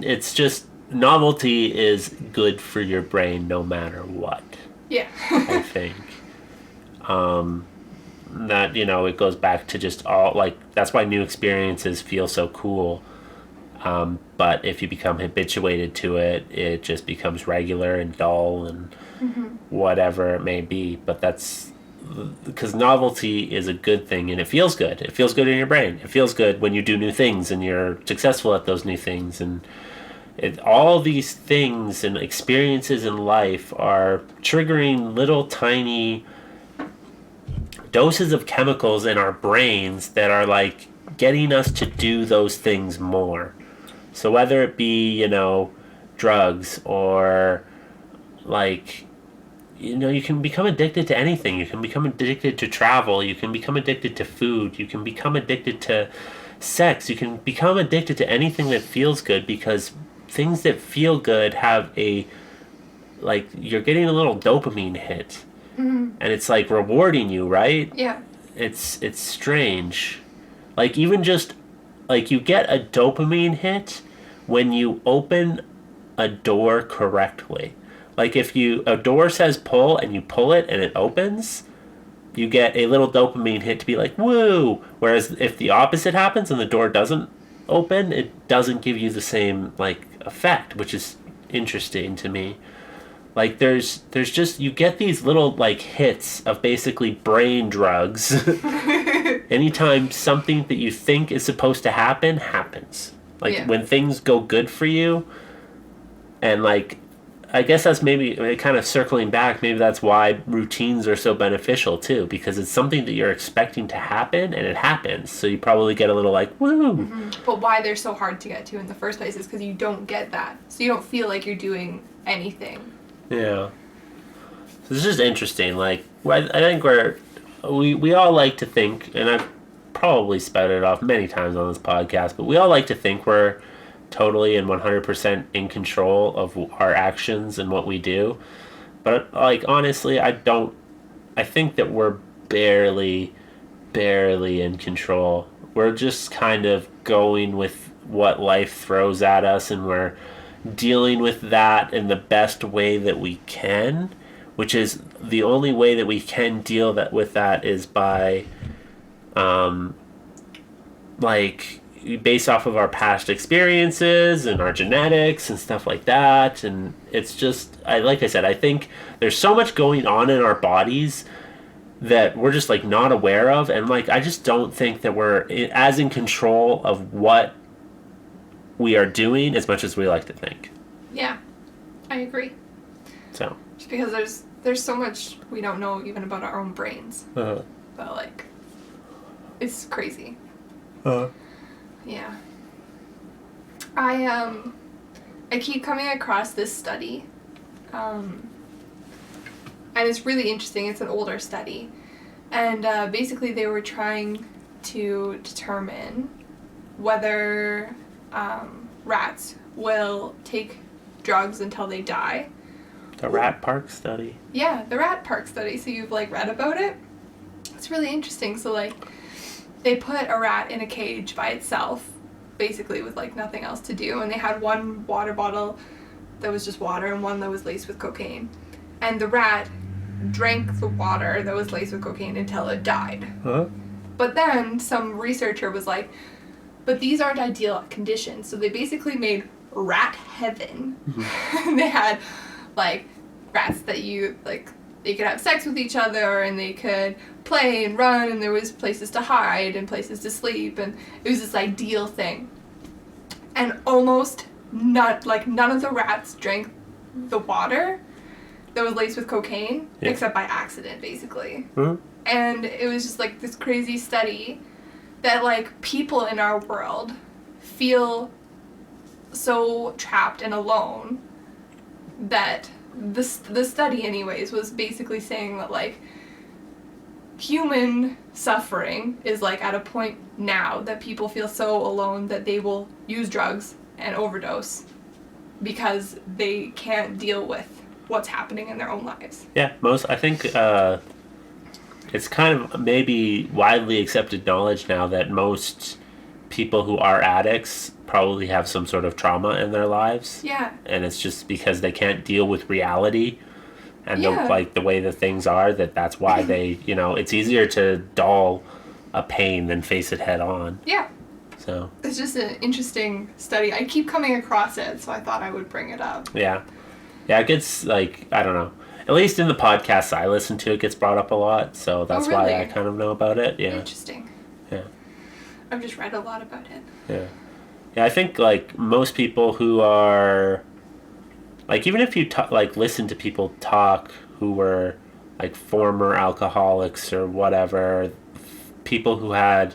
it's just novelty is good for your brain no matter what. Yeah. I think. That, it goes back to just all, like, that's why new experiences feel so cool. But if you become habituated to it, it just becomes regular and dull and whatever it may be. But that's because novelty is a good thing and it feels good. It feels good in your brain. It feels good when you do new things and you're successful at those new things. And all these things and experiences in life are triggering little tiny doses of chemicals in our brains that are like getting us to do those things more. So whether it be, drugs or like, you can become addicted to anything. You can become addicted to travel. You can become addicted to food. You can become addicted to sex. You can become addicted to anything that feels good, because things that feel good have you're getting a little dopamine hit. And it's like rewarding you, right? Yeah. It's strange. Like even just like you get a dopamine hit when you open a door correctly. Like if a door says pull and you pull it and it opens, you get a little dopamine hit to be like, woo! Whereas if the opposite happens and the door doesn't open, it doesn't give you the same effect, which is interesting to me. Like there's just, you get these little hits of basically brain drugs anytime something that you think is supposed to happen happens. When things go good for you, and I guess that's maybe kind of circling back, maybe that's why routines are so beneficial too, because it's something that you're expecting to happen and it happens, so you probably get a little woo. Mm-hmm. But why they're so hard to get to in the first place is because you don't get that, so you don't feel like you're doing anything. Yeah. So this is interesting. I think we all like to think, and I've probably spouted it off many times on this podcast, but we all like to think we're totally and 100% in control of our actions and what we do. But honestly, I think that we're barely in control. We're just kind of going with what life throws at us, and we're dealing with that in the best way that we can, which is the only way that we can deal with that is by based off of our past experiences and our genetics and stuff like that. And it's just, like I said, I think there's so much going on in our bodies that we're just not aware of, and I just don't think that we're as in control of what we are doing as much as we like to think. Yeah, I agree. So just because there's so much we don't know even about our own brains. But it's crazy. Yeah. I keep coming across this study, and it's really interesting. It's an older study, and basically they were trying to determine whether rats will take drugs until they die. The rat park study. Yeah, the rat park study. So you've read about it? It's really interesting. So they put a rat in a cage by itself, basically with nothing else to do, and they had one water bottle that was just water and one that was laced with cocaine. And the rat drank the water that was laced with cocaine until it died. Huh? But then some researcher was like, but these aren't ideal conditions. So they basically made rat heaven. Mm-hmm. They had rats that they could have sex with each other, and they could play and run, and there was places to hide and places to sleep, and it was this ideal thing. And almost none of the rats drank the water that was laced with cocaine, except by accident, basically. Mm-hmm. And it was just this crazy study that people in our world feel so trapped and alone that the study anyways was basically saying that human suffering is at a point now that people feel so alone that they will use drugs and overdose because they can't deal with what's happening in their own lives. Yeah, I think it's kind of maybe widely accepted knowledge now that most people who are addicts probably have some sort of trauma in their lives. Yeah. And it's just because they can't deal with reality and the way that things are, that's why they, it's easier to dull a pain than face it head on. Yeah. So it's just an interesting study. I keep coming across it, so I thought I would bring it up. Yeah. Yeah, it gets I don't know. At least in the podcasts I listen to, it gets brought up a lot, so that's why I kind of know about it. Yeah. Interesting. Yeah. I've just read a lot about it. Yeah. Yeah, I think most people who are even if you listen to people talk who were like former alcoholics or whatever, people who had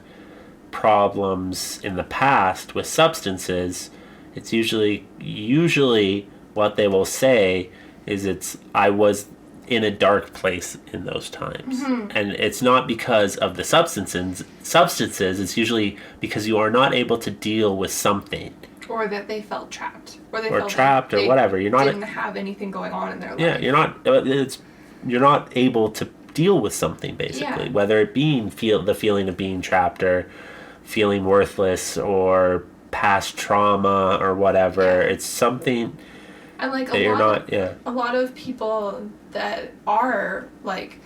problems in the past with substances, it's usually what they will say is I was in a dark place in those times. And it's not because of the substances, it's usually because you are not able to deal with something. Or that they felt trapped. Or felt trapped or whatever. You're not didn't have anything going on in their life. Yeah, you're not able to deal with something, basically. Whether it being the feeling of being trapped or feeling worthless or past trauma or whatever. It's something and like that you're not. A lot of people that are like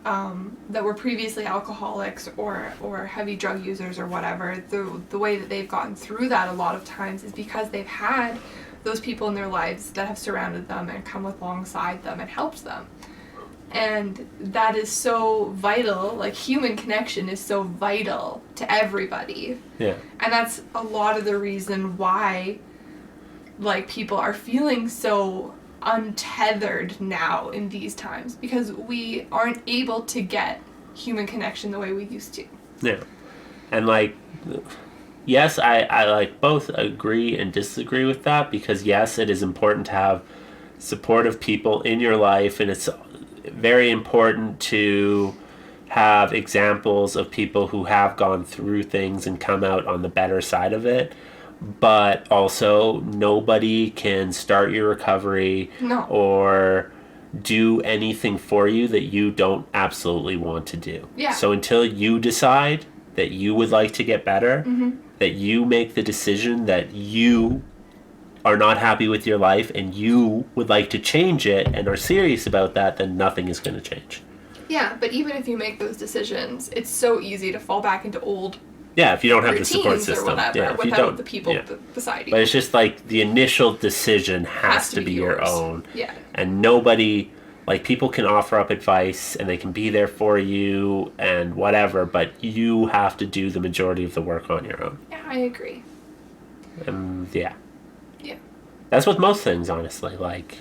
that were previously alcoholics or heavy drug users or whatever, the way that they've gotten through that a lot of times is because they've had those people in their lives that have surrounded them and come alongside them and helped them. And that is so vital. Like, human connection is so vital to everybody. Yeah. And that's a lot of the reason why, like, people are feeling so untethered now in these times, because we aren't able to get human connection the way we used to. Yeah. And, like, yes, I like both agree and disagree with that, because yes, it is important to have supportive people in your life, and it's very important to have examples of people who have gone through things and come out on the better side of it. But also, nobody can start your recovery or do anything for you that you don't absolutely want to do. Yeah. So until you decide that you would like to get better, that you make the decision that you are not happy with your life and you would like to change it and are serious about that, then nothing is going to change. Yeah, but even if you make those decisions, it's so easy to fall back into old if you don't have the support system. Or whatever, without the people beside you. But it's just like the initial decision has to be your own. Yeah. And nobody, like, people can offer up advice and they can be there for you and whatever, but you have to do the majority of the work on your own. Yeah, I agree. Yeah. Yeah. That's with most things, honestly. Like.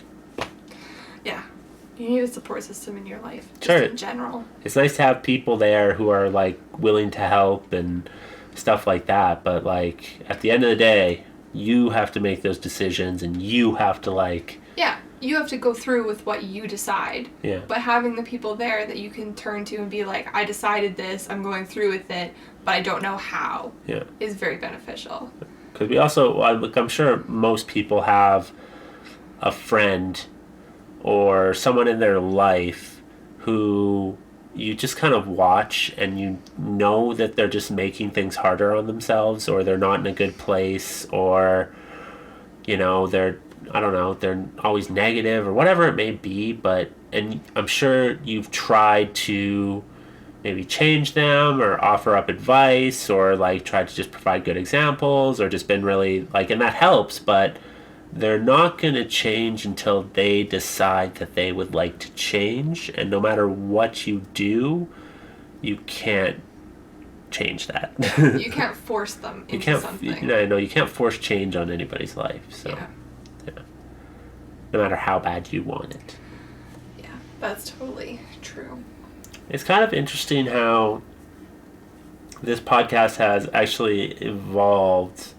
Yeah. You need a support system in your life, just sure. in general. It's nice to have people there who are, like, willing to help and stuff like that, but, like, at the end of the day, you have to make those decisions and you have to, like... Yeah, you have to go through with what you decide. Yeah. But having the people there that you can turn to and be like, I decided this, I'm going through with it, but I don't know how, is very beneficial. Because we also, I'm sure most people have a friend or someone in their life who you just kind of watch and you know that they're just making things harder on themselves, or they're not in a good place, or, you know, they're always negative or whatever it may be, and I'm sure you've tried to maybe change them or offer up advice or, like, try to just provide good examples or just been really, like, and that helps, but they're not going to change until they decide that they would like to change. And no matter what you do, you can't change that. You can't force them into something. No, you can't force change on anybody's life. So, no matter how bad you want it. Yeah, that's totally true. It's kind of interesting how this podcast has actually evolved,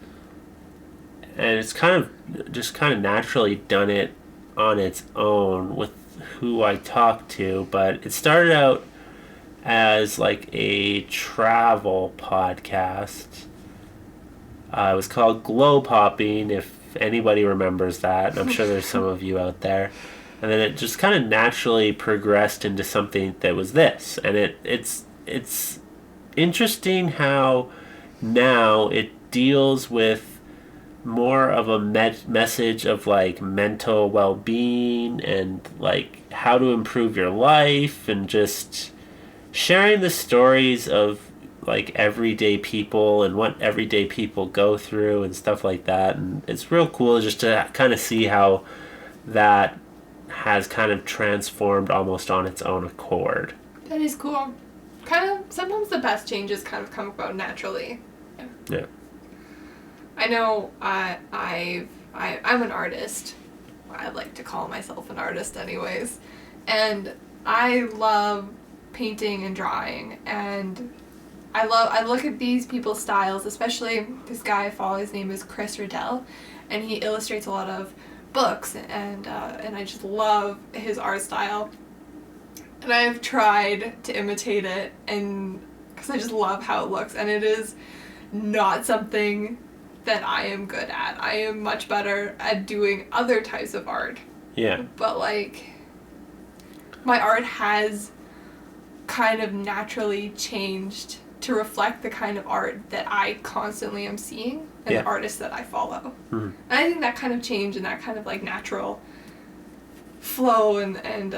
and it's kind of naturally done it on its own with who I talk to, but it started out as like a travel podcast. It was called Globe Hopping, if anybody remembers that. I'm sure there's some of you out there. And then it just kind of naturally progressed into something that was this. And it's interesting how now it deals with more of a message of, like, mental well-being and, like, how to improve your life, and just sharing the stories of, like, everyday people and what everyday people go through and stuff like that. And it's real cool just to kind of see how that has kind of transformed almost on its own accord. That is cool. Kind of, sometimes the best changes kind of come about naturally. Yeah. I know I'm an artist. I like to call myself an artist anyways. And I love painting and drawing, and I look at these people's styles, especially this guy I follow. His name is Chris Riddell, and he illustrates a lot of books, and I just love his art style. And I've tried to imitate it, and because I just love how it looks, and it is not something that I am good at. I am much better at doing other types of art. Yeah. But like, my art has kind of naturally changed to reflect the kind of art that I constantly am seeing and the artists that I follow. Mm-hmm. And I think that kind of change and that kind of like natural flow and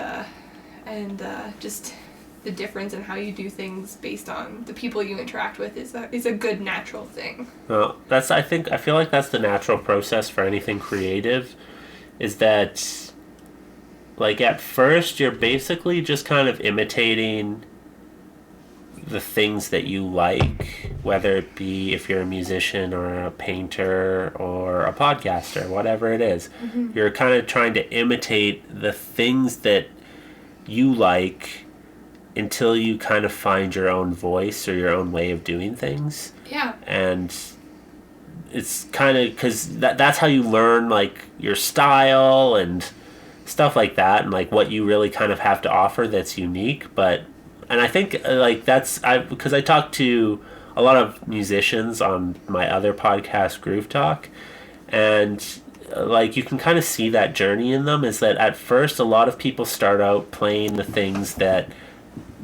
just the difference in how you do things based on the people you interact with is a good natural thing. Well, I feel like that's the natural process for anything creative, is that, like, at first you're basically just kind of imitating the things that you like, whether it be if you're a musician or a painter or a podcaster, whatever it is. Mm-hmm. You're kind of trying to imitate the things that you like until you kind of find your own voice or your own way of doing things. Yeah. And it's kind of because that's how you learn, like, your style and stuff like that, and like what you really kind of have to offer that's unique. And I think like because I talk to a lot of musicians on my other podcast, Groove Talk, and like you can kind of see that journey in them, is that at first a lot of people start out playing the things that,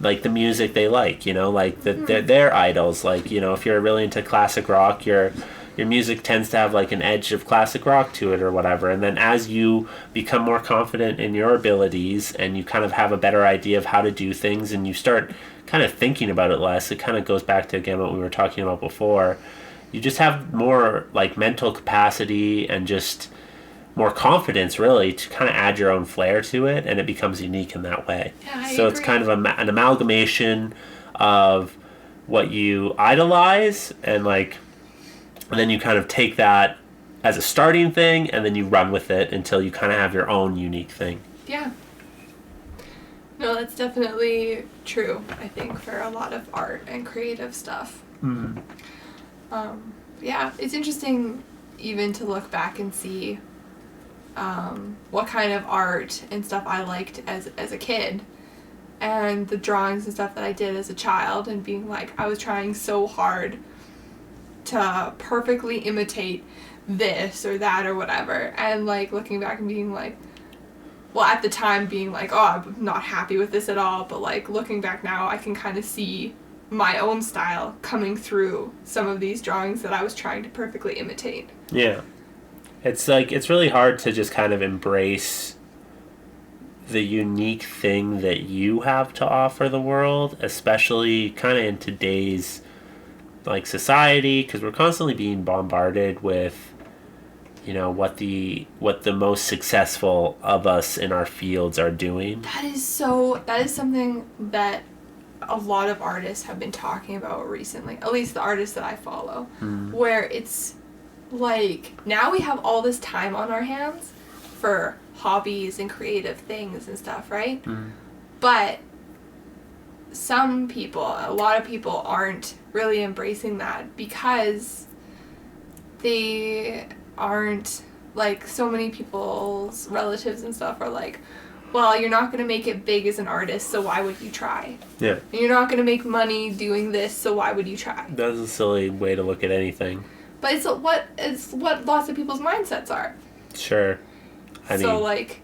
like, the music they like, you know, like their idols. Like, you know, if you're really into classic rock, your music tends to have like an edge of classic rock to it or whatever. And then as you become more confident in your abilities and you kind of have a better idea of how to do things and you start kind of thinking about it less, it kind of goes back to, again, what we were talking about before. You just have more like mental capacity and just more confidence, really, to kind of add your own flair to it, and it becomes unique in that way. Yeah, I so agree. It's kind of an amalgamation of what you idolize, and then you kind of take that as a starting thing, and then you run with it until you kind of have your own unique thing. Yeah. No, that's definitely true, I think, for a lot of art and creative stuff. Mm. Yeah, it's interesting even to look back and see what kind of art and stuff I liked as a kid, and the drawings and stuff that I did as a child, and being like, I was trying so hard to perfectly imitate this or that or whatever, and like looking back and being like, well, at the time being like, oh, I'm not happy with this at all, but like looking back now, I can kind of see my own style coming through some of these drawings that I was trying to perfectly imitate. Yeah. It's like, it's really hard to just kind of embrace the unique thing that you have to offer the world, especially kind of in today's like society, because we're constantly being bombarded with, you know, what the most successful of us in our fields are doing. That is something that a lot of artists have been talking about recently, at least the artists that I follow, where it's like, now we have all this time on our hands for hobbies and creative things and stuff, right? But a lot of people aren't really embracing that, because they aren't, like, so many people's relatives and stuff are like, well, you're not going to make it big as an artist, so why would you try? Yeah. And you're not going to make money doing this, so why would you try? That's a silly way to look at anything. But it's what lots of people's mindsets are. Sure. I mean, so, like,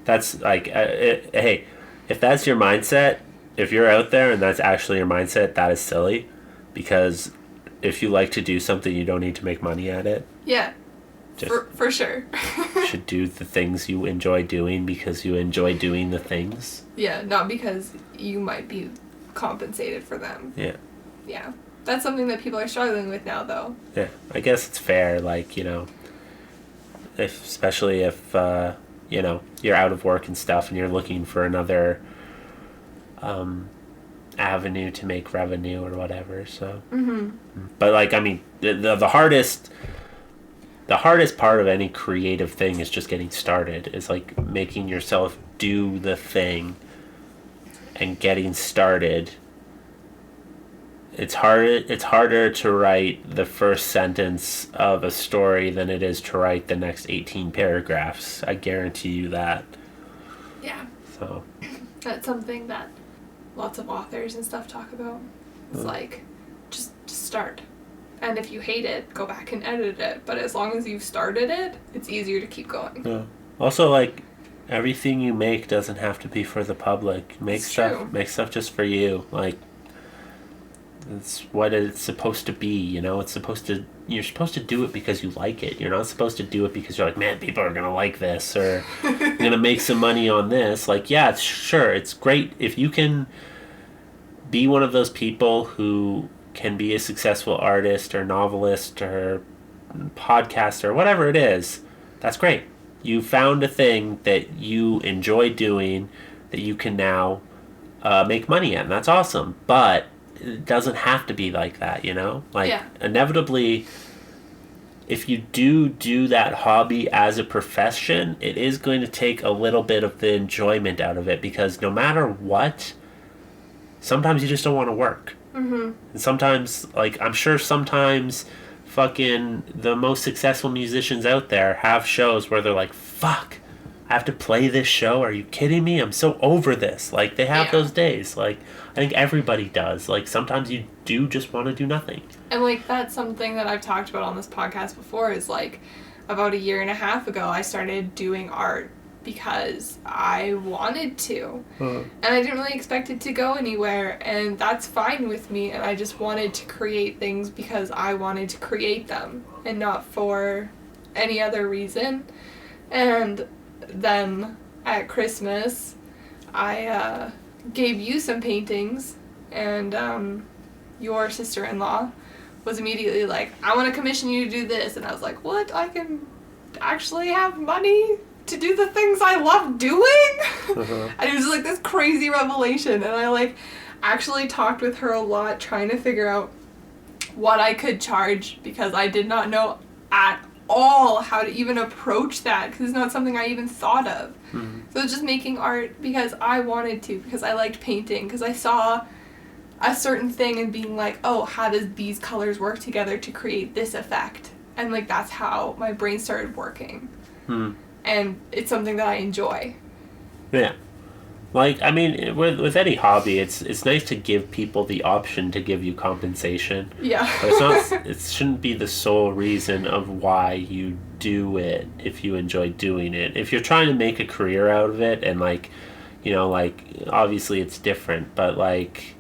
that's like, hey, if that's your mindset, if you're out there and that's actually your mindset, that is silly. Because if you like to do something, you don't need to make money at it. Yeah. Just for sure. You should do the things you enjoy doing because you enjoy doing the things. Yeah, not because you might be compensated for them. Yeah. Yeah. That's something that people are struggling with now, though. Yeah, I guess it's fair, like, you know, especially if, you know, you're out of work and stuff and you're looking for another avenue to make revenue or whatever, so. Mm-hmm. But, like, I mean, the hardest part of any creative thing is just getting started. Is like making yourself do the thing and getting started, it's harder to write the first sentence of a story than it is to write the next 18 paragraphs. I guarantee you that. Yeah. So That's something that lots of authors and stuff talk about. It's like, just start. And if you hate it, go back and edit it. But as long as you've started it, it's easier to keep going. yeah. Also, like, everything you make doesn't have to be for the public. Make stuff just for you. Like, it's what it's supposed to be, you know? You're supposed to do it because you like it. You're not supposed to do it because you're like, man, people are gonna like this, or I'm gonna make some money on this. Like, yeah, it's great if you can be one of those people who can be a successful artist or novelist or podcaster or whatever it is. That's great. You found a thing that you enjoy doing that you can now make money at, and that's awesome. But it doesn't have to be like that, you know? Like, inevitably, if you do that hobby as a profession, it is going to take a little bit of the enjoyment out of it, because no matter what, sometimes you just don't want to work. Mm-hmm. And sometimes, like, I'm sure sometimes fucking the most successful musicians out there have shows where they're like, fuck, I have to play this show? Are you kidding me? I'm so over this. Like, they have those days. Like, I think everybody does. Like, sometimes you do just want to do nothing. And, like, that's something that I've talked about on this podcast before, is, like, about 1.5 years ago, I started doing art because I wanted to. And I didn't really expect it to go anywhere, and that's fine with me. And I just wanted to create things because I wanted to create them, and not for any other reason. And then at Christmas, I gave you some paintings, and your sister-in-law was immediately like, I want to commission you to do this. And I was like, what? I can actually have money to do the things I love doing? And it was like this crazy revelation. And I, like, actually talked with her a lot, trying to figure out what I could charge, because I did not know at all how to even approach that, because it's not something I even thought of. So it's just making art because I wanted to, because I liked painting, because I saw a certain thing and being like, oh, how does these colors work together to create this effect? And, like, that's how my brain started working. And it's something that I enjoy. Yeah. Like, I mean, with any hobby, it's nice to give people the option to give you compensation. Yeah. But it's not. It shouldn't be the sole reason of why you do it if you enjoy doing it. If you're trying to make a career out of it, and, like, you know, like, obviously it's different, but, like,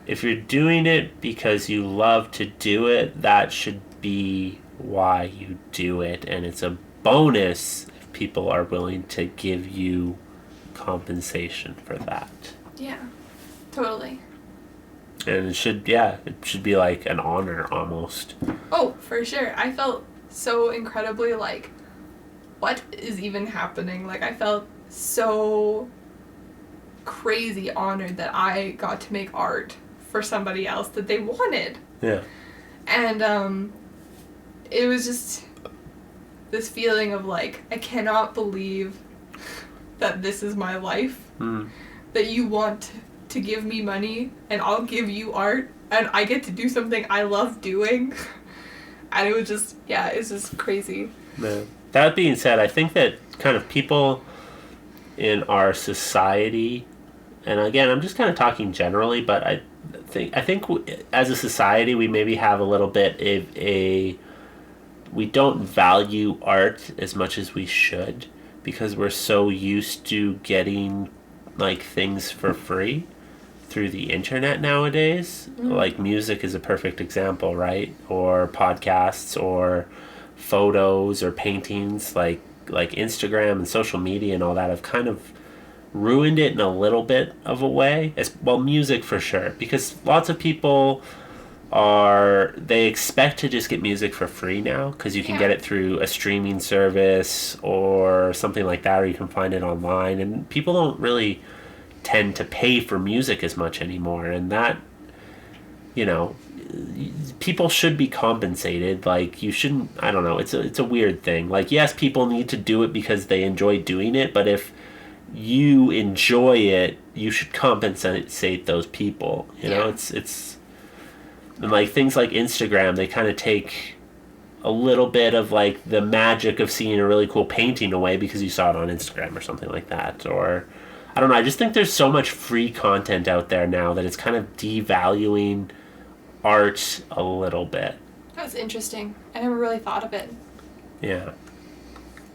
if you're doing it because you love to do it, that should be why you do it, and it's a bonus if people are willing to give you compensation for that. Yeah, totally. And it should be like an honor almost. Oh, for sure. I felt so incredibly, like, what is even happening? Like, I felt so crazy honored that I got to make art for somebody else that they wanted. Yeah. And it was just this feeling of, like, I cannot believe that this is my life. That you want to give me money, and I'll give you art, and I get to do something I love doing. And it was just, it's just crazy. Yeah. That being said, I think that kind of people in our society, and again, I'm just kind of talking generally, but I think as a society, we maybe have a little bit of we don't value art as much as we should, because we're so used to getting, like, things for free through the internet nowadays. Like, music is a perfect example, right? Or podcasts, or photos, or paintings. Like Instagram and social media and all that have kind of ruined it in a little bit of a way. Music for sure, because lots of people they expect to just get music for free now, because you can get it through a streaming service or something like that, or you can find it online, and people don't really tend to pay for music as much anymore. And that, you know, people should be compensated. Like, you shouldn't, I don't know, it's a weird thing. Like, yes, people need to do it because they enjoy doing it, but if you enjoy it, you should compensate those people. You know, it's and like things like Instagram, they kind of take a little bit of like the magic of seeing a really cool painting away because you saw it on Instagram or something like that. Or I don't know, I just think there's so much free content out there now that it's kind of devaluing art a little bit. That's interesting. I never really thought of it. Yeah.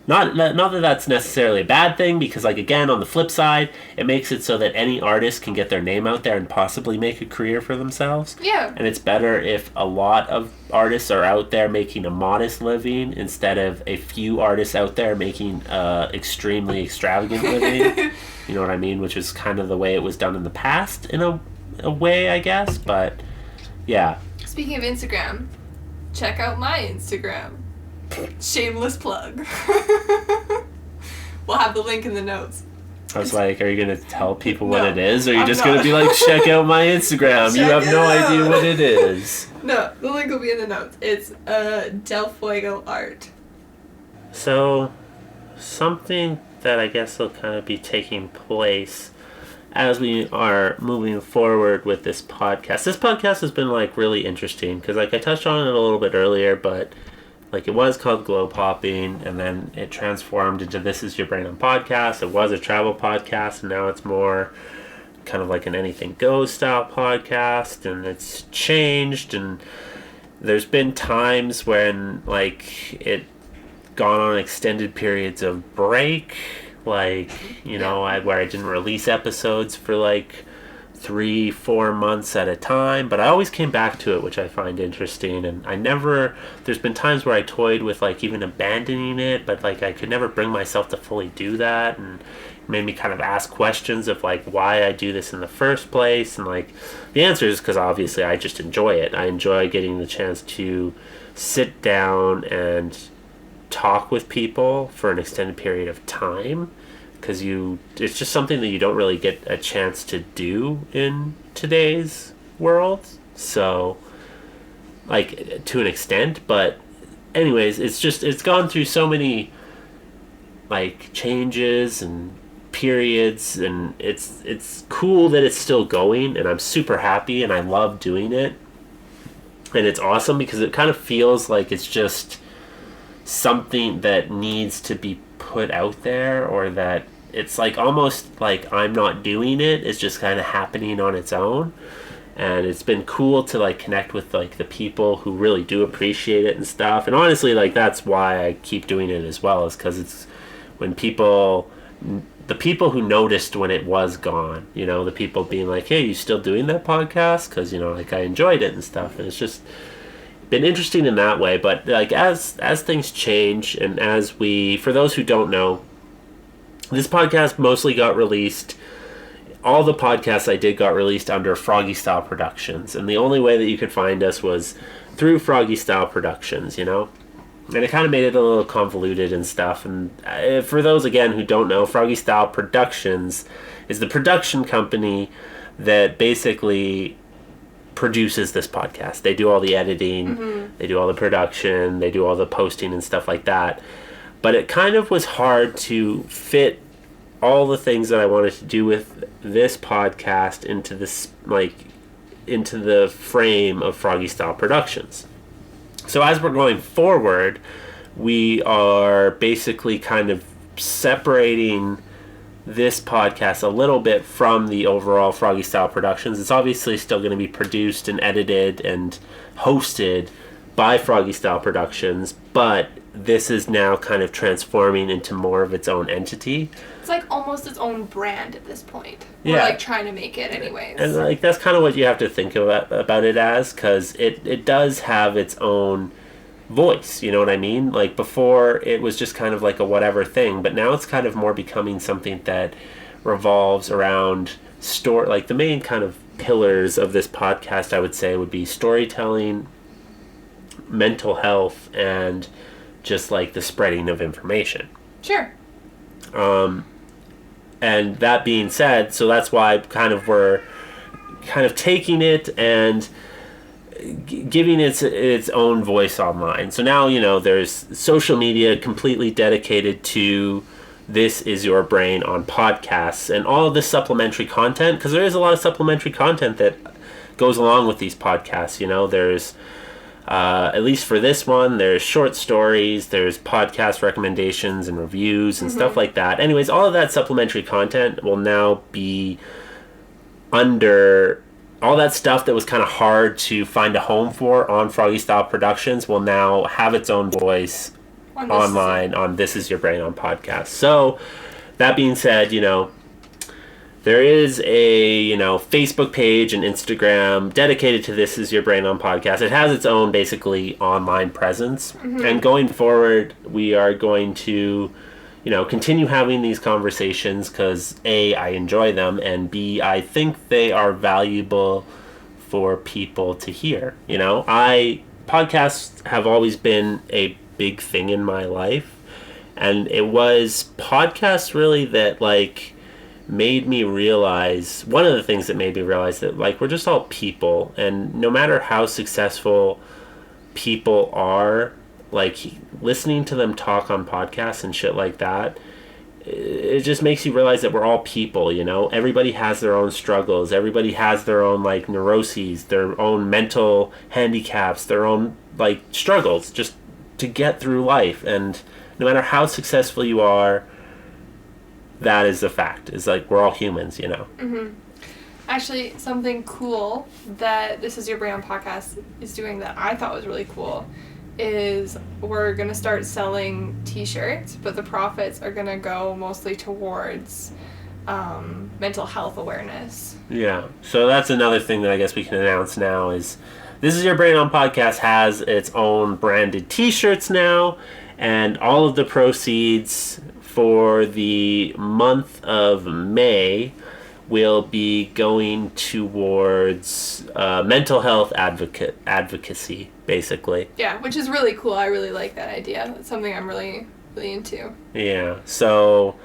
Not that that's necessarily a bad thing, because, like, again, on the flip side, it makes it so that any artist can get their name out there and possibly make a career for themselves. Yeah. And it's better if a lot of artists are out there making a modest living instead of a few artists out there making extremely extravagant living. You know what I mean? Which is kind of the way it was done in the past, in a way, I guess. But, yeah. Speaking of Instagram, check out my Instagram. Shameless plug. We'll have the link in the notes. I was like, are you going to tell people what No, it is? Or are you I'm just not. going to be like, check out my Instagram? You Check have it no out. idea what it is. No, the link will be in the notes. It's Del Fuego art. So, something that I guess will kind of be taking place as we are moving forward with this podcast. This podcast has been, like, really interesting because, like, I touched on it a little bit earlier, but like, it was called Glow Popping, and then it transformed into This Is Your Brain on Podcast. It was a travel podcast, and now it's more kind of like an Anything Goes style podcast, and it's changed, and there's been times when, like, it gone on extended periods of break, like, you know, where I didn't release episodes for, like, 3-4 months at a time, but I always came back to it, which I find interesting. And there's been times where I toyed with, like, even abandoning it, but, like, I could never bring myself to fully do that, and it made me kind of ask questions of, like, why I do this in the first place. And, like, the answer is because obviously I just enjoy it. I enjoy getting the chance to sit down and talk with people for an extended period of time, because it's just something that you don't really get a chance to do in today's world. So, like, to an extent, but anyways, it's gone through so many, like, changes and periods, and it's cool that it's still going, and I'm super happy, and I love doing it, and it's awesome because it kind of feels like it's just something that needs to be put out there, or that it's like almost like I'm not doing it, it's just kind of happening on its own. And it's been cool to, like, connect with, like, the people who really do appreciate it and stuff. And honestly, like, that's why I keep doing it as well, is because it's when the people who noticed when it was gone, you know, the people being like, hey, you still doing that podcast? Because, you know, like, I enjoyed it and stuff. And it's just been interesting in that way. But, like, as things change, and for those who don't know, this podcast mostly got released, all the podcasts I did got released under FrogE Style Productions, and the only way that you could find us was through FrogE Style Productions, you know? And it kind of made it a little convoluted and stuff. And for those, again, who don't know, FrogE Style Productions is the production company that basically produces this podcast. They do all the editing, they do all the production, they do all the posting and stuff like that. But it kind of was hard to fit all the things that I wanted to do with this podcast into this, like, into the frame of FrogE Style Productions. So as we're going forward, we are basically kind of separating this podcast a little bit from the overall FrogE Style Productions. It's obviously still going to be produced and edited and hosted by FrogE Style Productions, but this is now kind of transforming into more of its own entity. It's like almost its own brand at this point. Yeah. We're, like, trying to make it anyways. And, like, that's kind of what you have to think about it as, because it does have its own voice, you know what I mean? Like, before, it was just kind of like a whatever thing, but now it's kind of more becoming something that revolves around like, the main kind of pillars of this podcast, I would say, would be storytelling, mental health, and just, like, the spreading of information. Sure. And that being said, so that's why we're kind of taking it and giving its own voice online. So now, you know, there's social media completely dedicated to This Is Your Brain on podcasts, and all of this supplementary content, because there is a lot of supplementary content that goes along with these podcasts. You know, there's at least for this one, there's short stories, there's podcast recommendations and reviews and stuff like that. Anyways, all of that supplementary content will now be under all that stuff that was kind of hard to find a home for on FrogE Style Productions will now have its own voice online on This Is Your Brain on podcast. So that being said, you know, there is a, you know, Facebook page and Instagram dedicated to This Is Your Brain on podcast. It has its own basically online presence. And going forward, we are going to, you know, continue having these conversations because A, I enjoy them, and B, I think they are valuable for people to hear. You know, podcasts have always been a big thing in my life, and it was podcasts really that like made me realize, one of the things that made me realize that like we're just all people, and no matter how successful people are, like listening to them talk on podcasts and shit like that, it just makes you realize that we're all people. You know, everybody has their own struggles, everybody has their own like neuroses, their own mental handicaps, their own like struggles just to get through life. And no matter how successful you are, that is the fact. It's like we're all humans, you know. Actually, something cool that This Is Your Brain on podcast is doing that I thought was really cool is we're going to start selling t-shirts, but the profits are going to go mostly towards mental health awareness. Yeah, so that's another thing that I guess we can announce now is This Is Your Brain on podcast has its own branded t-shirts now, and all of the proceeds for the month of May will be going towards mental health advocacy, basically. Yeah, which is really cool. I really like that idea. It's something I'm really, really into. Yeah, so,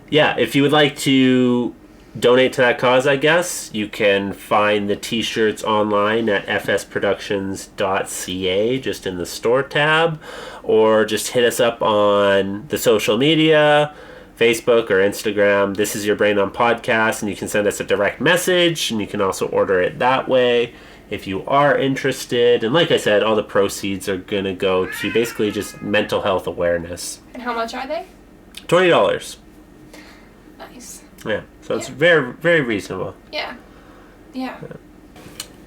yeah, if you would like to donate to that cause, I guess, you can find the t-shirts online at fsproductions.ca, just in the store tab, or just hit us up on the social media, Facebook or Instagram, This Is Your Brain on podcast, and you can send us a direct message, and you can also order it that way if you are interested. And like I said, all the proceeds are going to go to basically just mental health awareness. And how much are they? $20. Nice. Yeah, so it's very, very reasonable. Yeah.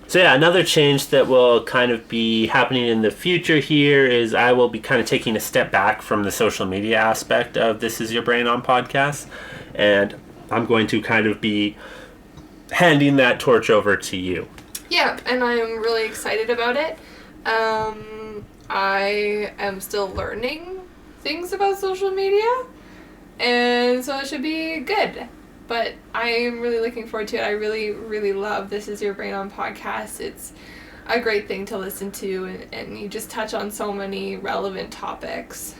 So yeah, another change that will kind of be happening in the future here is I will be kind of taking a step back from the social media aspect of This Is Your Brain on podcast, and I'm going to kind of be handing that torch over to you. Yeah, and I'm really excited about it. I am still learning things about social media, and so it should be good. But I am really looking forward to it. I really, really love This Is Your Brain on podcast. It's a great thing to listen to, and you just touch on so many relevant topics.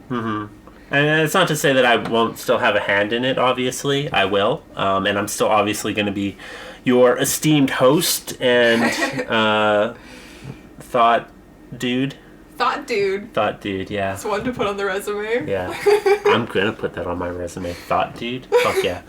And it's not to say that I won't still have a hand in it, obviously. I will. And I'm still obviously going to be your esteemed host and thought dude. Thought dude, yeah. It's one to put on the resume. Yeah. I'm going to put that on my resume. Thought dude? Fuck yeah.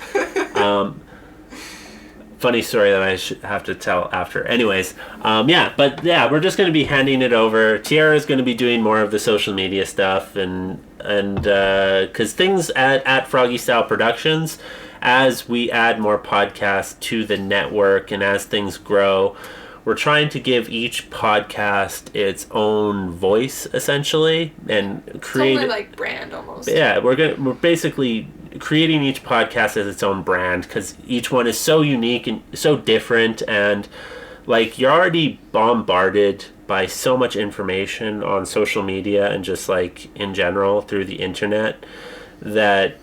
Funny story that I should have to tell after. Anyways, we're just going to be handing it over. Tierra is going to be doing more of the social media stuff, and because things at FrogE Style Productions, as we add more podcasts to the network and as things grow, we're trying to give each podcast its own voice, essentially, and create. It's only like brand almost. Yeah, we're basically creating each podcast as its own brand because each one is so unique and so different, and like you're already bombarded by so much information on social media and just like in general through the internet that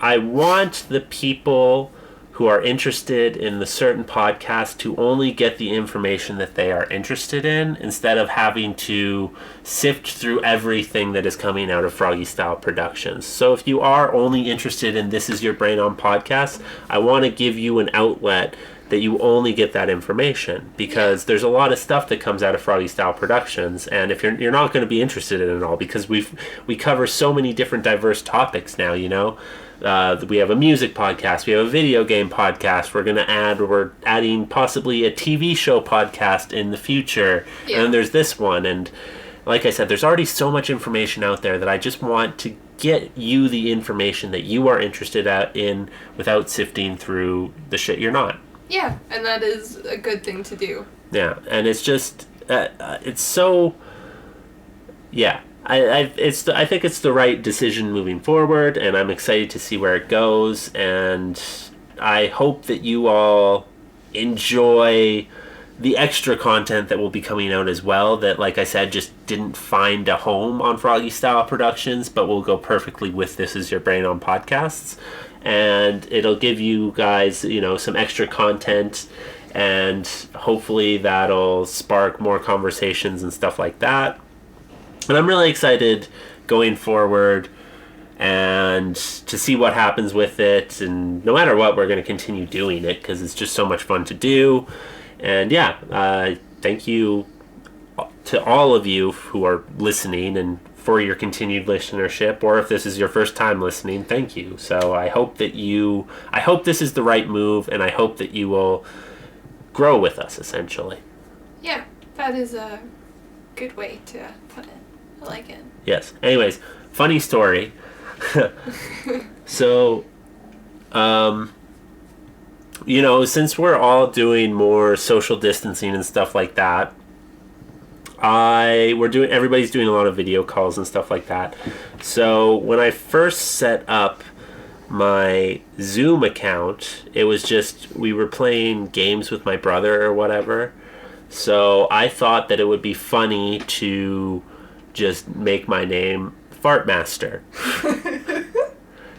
I want the people who are interested in the certain podcast to only get the information that they are interested in instead of having to sift through everything that is coming out of FrogE Style Productions. So if you are only interested in This Is Your Brain on podcast, I want to give you an outlet that you only get that information, because there's a lot of stuff that comes out of FrogE Style Productions, and if you're not going to be interested in it all, because we cover so many different diverse topics now, you know. We have a music podcast, we have a video game podcast, we're adding possibly a TV show podcast in the future, and then there's this one, and like I said, there's already so much information out there that I just want to get you the information that you are interested in without sifting through the shit you're not. Yeah, and that is a good thing to do. Yeah, and it's just, it's so, yeah. I think it's the right decision moving forward, and I'm excited to see where it goes, and I hope that you all enjoy the extra content that will be coming out as well, that, like I said, just didn't find a home on FrogE Style Productions, but will go perfectly with This Is Your Brain on podcasts. And it'll give you guys, you know, some extra content, and hopefully that'll spark more conversations and stuff like that. And I'm really excited going forward and to see what happens with it. And no matter what, we're going to continue doing it because it's just so much fun to do. And yeah, thank you to all of you who are listening and for your continued listenership, or if this is your first time listening, thank you. So I hope this is the right move, and I hope that you will grow with us, essentially. Yeah, that is a good way to put it. I like it. Yes. Anyways, funny story. So, you know, since we're all doing more social distancing and stuff like that, everybody's doing a lot of video calls and stuff like that. So when I first set up my Zoom account, it was just, we were playing games with my brother or whatever. So I thought that it would be funny to just make my name Fartmaster.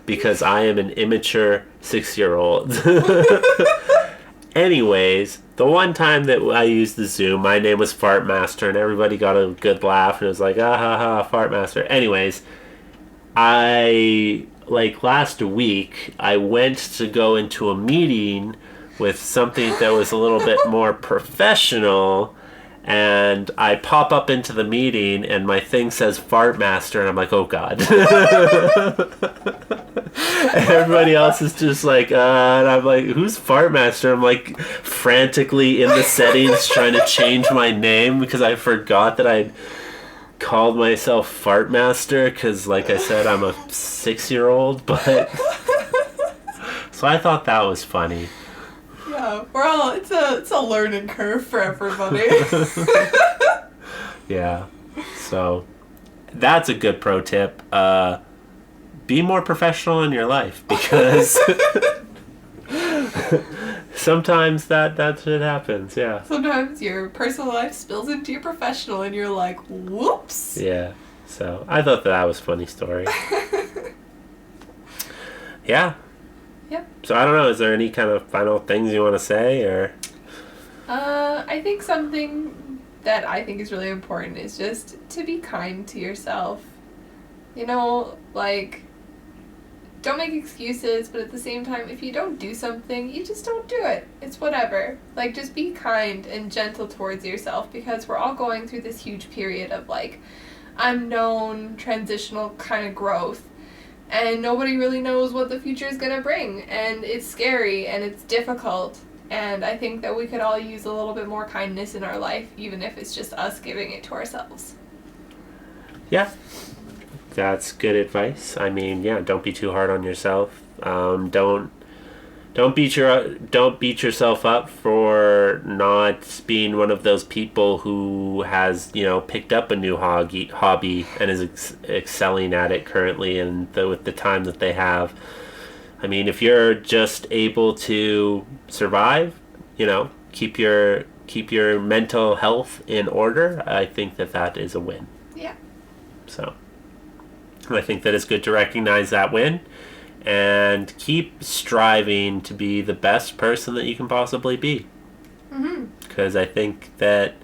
Because I am an immature 6-year-old. Anyways, the one time that I used the Zoom, my name was Fartmaster, and everybody got a good laugh, and it was like, ah ha ha, Fartmaster. Anyways, last week, I went to go into a meeting with something that was a little bit more professional, and I pop up into the meeting, and my thing says Fartmaster, and I'm like, oh god. And everybody else is just like, and I'm like, who's Fartmaster? I'm like frantically in the settings trying to change my name because I forgot that I'd called myself Fartmaster because, like I said, I'm a 6-year-old, but so I thought that was funny. Yeah, it's a learning curve for everybody. Yeah, so that's a good pro tip. Be more professional in your life, because sometimes that shit happens. Yeah. Sometimes your personal life spills into your professional, and you're like, whoops. Yeah. So I thought that was a funny story. Yeah. Yep. So I don't know. Is there any kind of final things you want to say, or? I think something that I think is really important is just to be kind to yourself. You know, like, don't make excuses, but at the same time, if you don't do something, you just don't do it. It's whatever. Like, just be kind and gentle towards yourself, because we're all going through this huge period of, like, unknown, transitional kind of growth. And nobody really knows what the future is going to bring. And it's scary and it's difficult. And I think that we could all use a little bit more kindness in our life, even if it's just us giving it to ourselves. Yeah. That's good advice. I mean, yeah, don't be too hard on yourself. Don't beat yourself up for not being one of those people who has, you know, picked up a new hobby and is excelling at it currently, and with the time that they have. I mean, if you're just able to survive, you know, keep your mental health in order, I think that is a win. Yeah. So I think that it's good to recognize that win and keep striving to be the best person that you can possibly be. Because I think that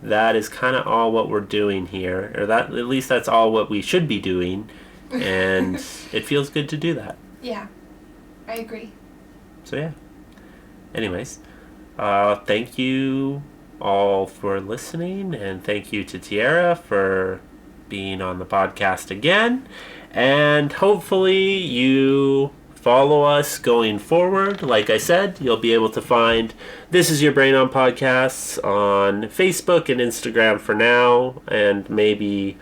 is kind of all what we're doing here, or that at least that's all what we should be doing, and it feels good to do that. Yeah, I agree. So yeah. anyways, thank you all for listening, and thank you to Tierra for being on the podcast again. And hopefully you follow us going forward. Like I said, you'll be able to find This Is Your Brain on Podcasts on Facebook and Instagram for now, and maybe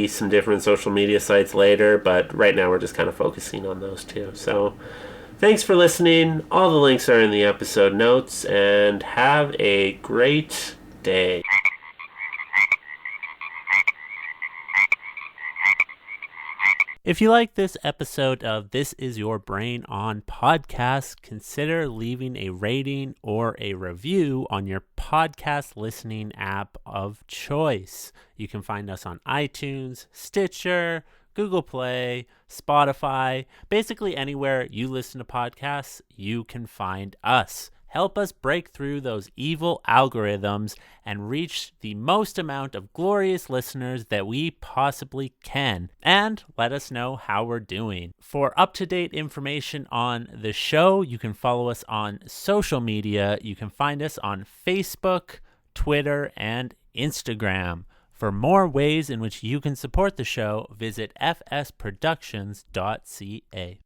some different social media sites later, but right now we're just kind of focusing on those two. So thanks for listening. All the links are in the episode notes, and have a great day. If you like this episode of This Is Your Brain on Podcast, consider leaving a rating or a review on your podcast listening app of choice. You can find us on iTunes, Stitcher, Google Play, Spotify, basically anywhere you listen to podcasts, you can find us. Help us break through those evil algorithms and reach the most amount of glorious listeners that we possibly can. And let us know how we're doing. For up-to-date information on the show, you can follow us on social media. You can find us on Facebook, Twitter, and Instagram. For more ways in which you can support the show, visit fsproductions.ca.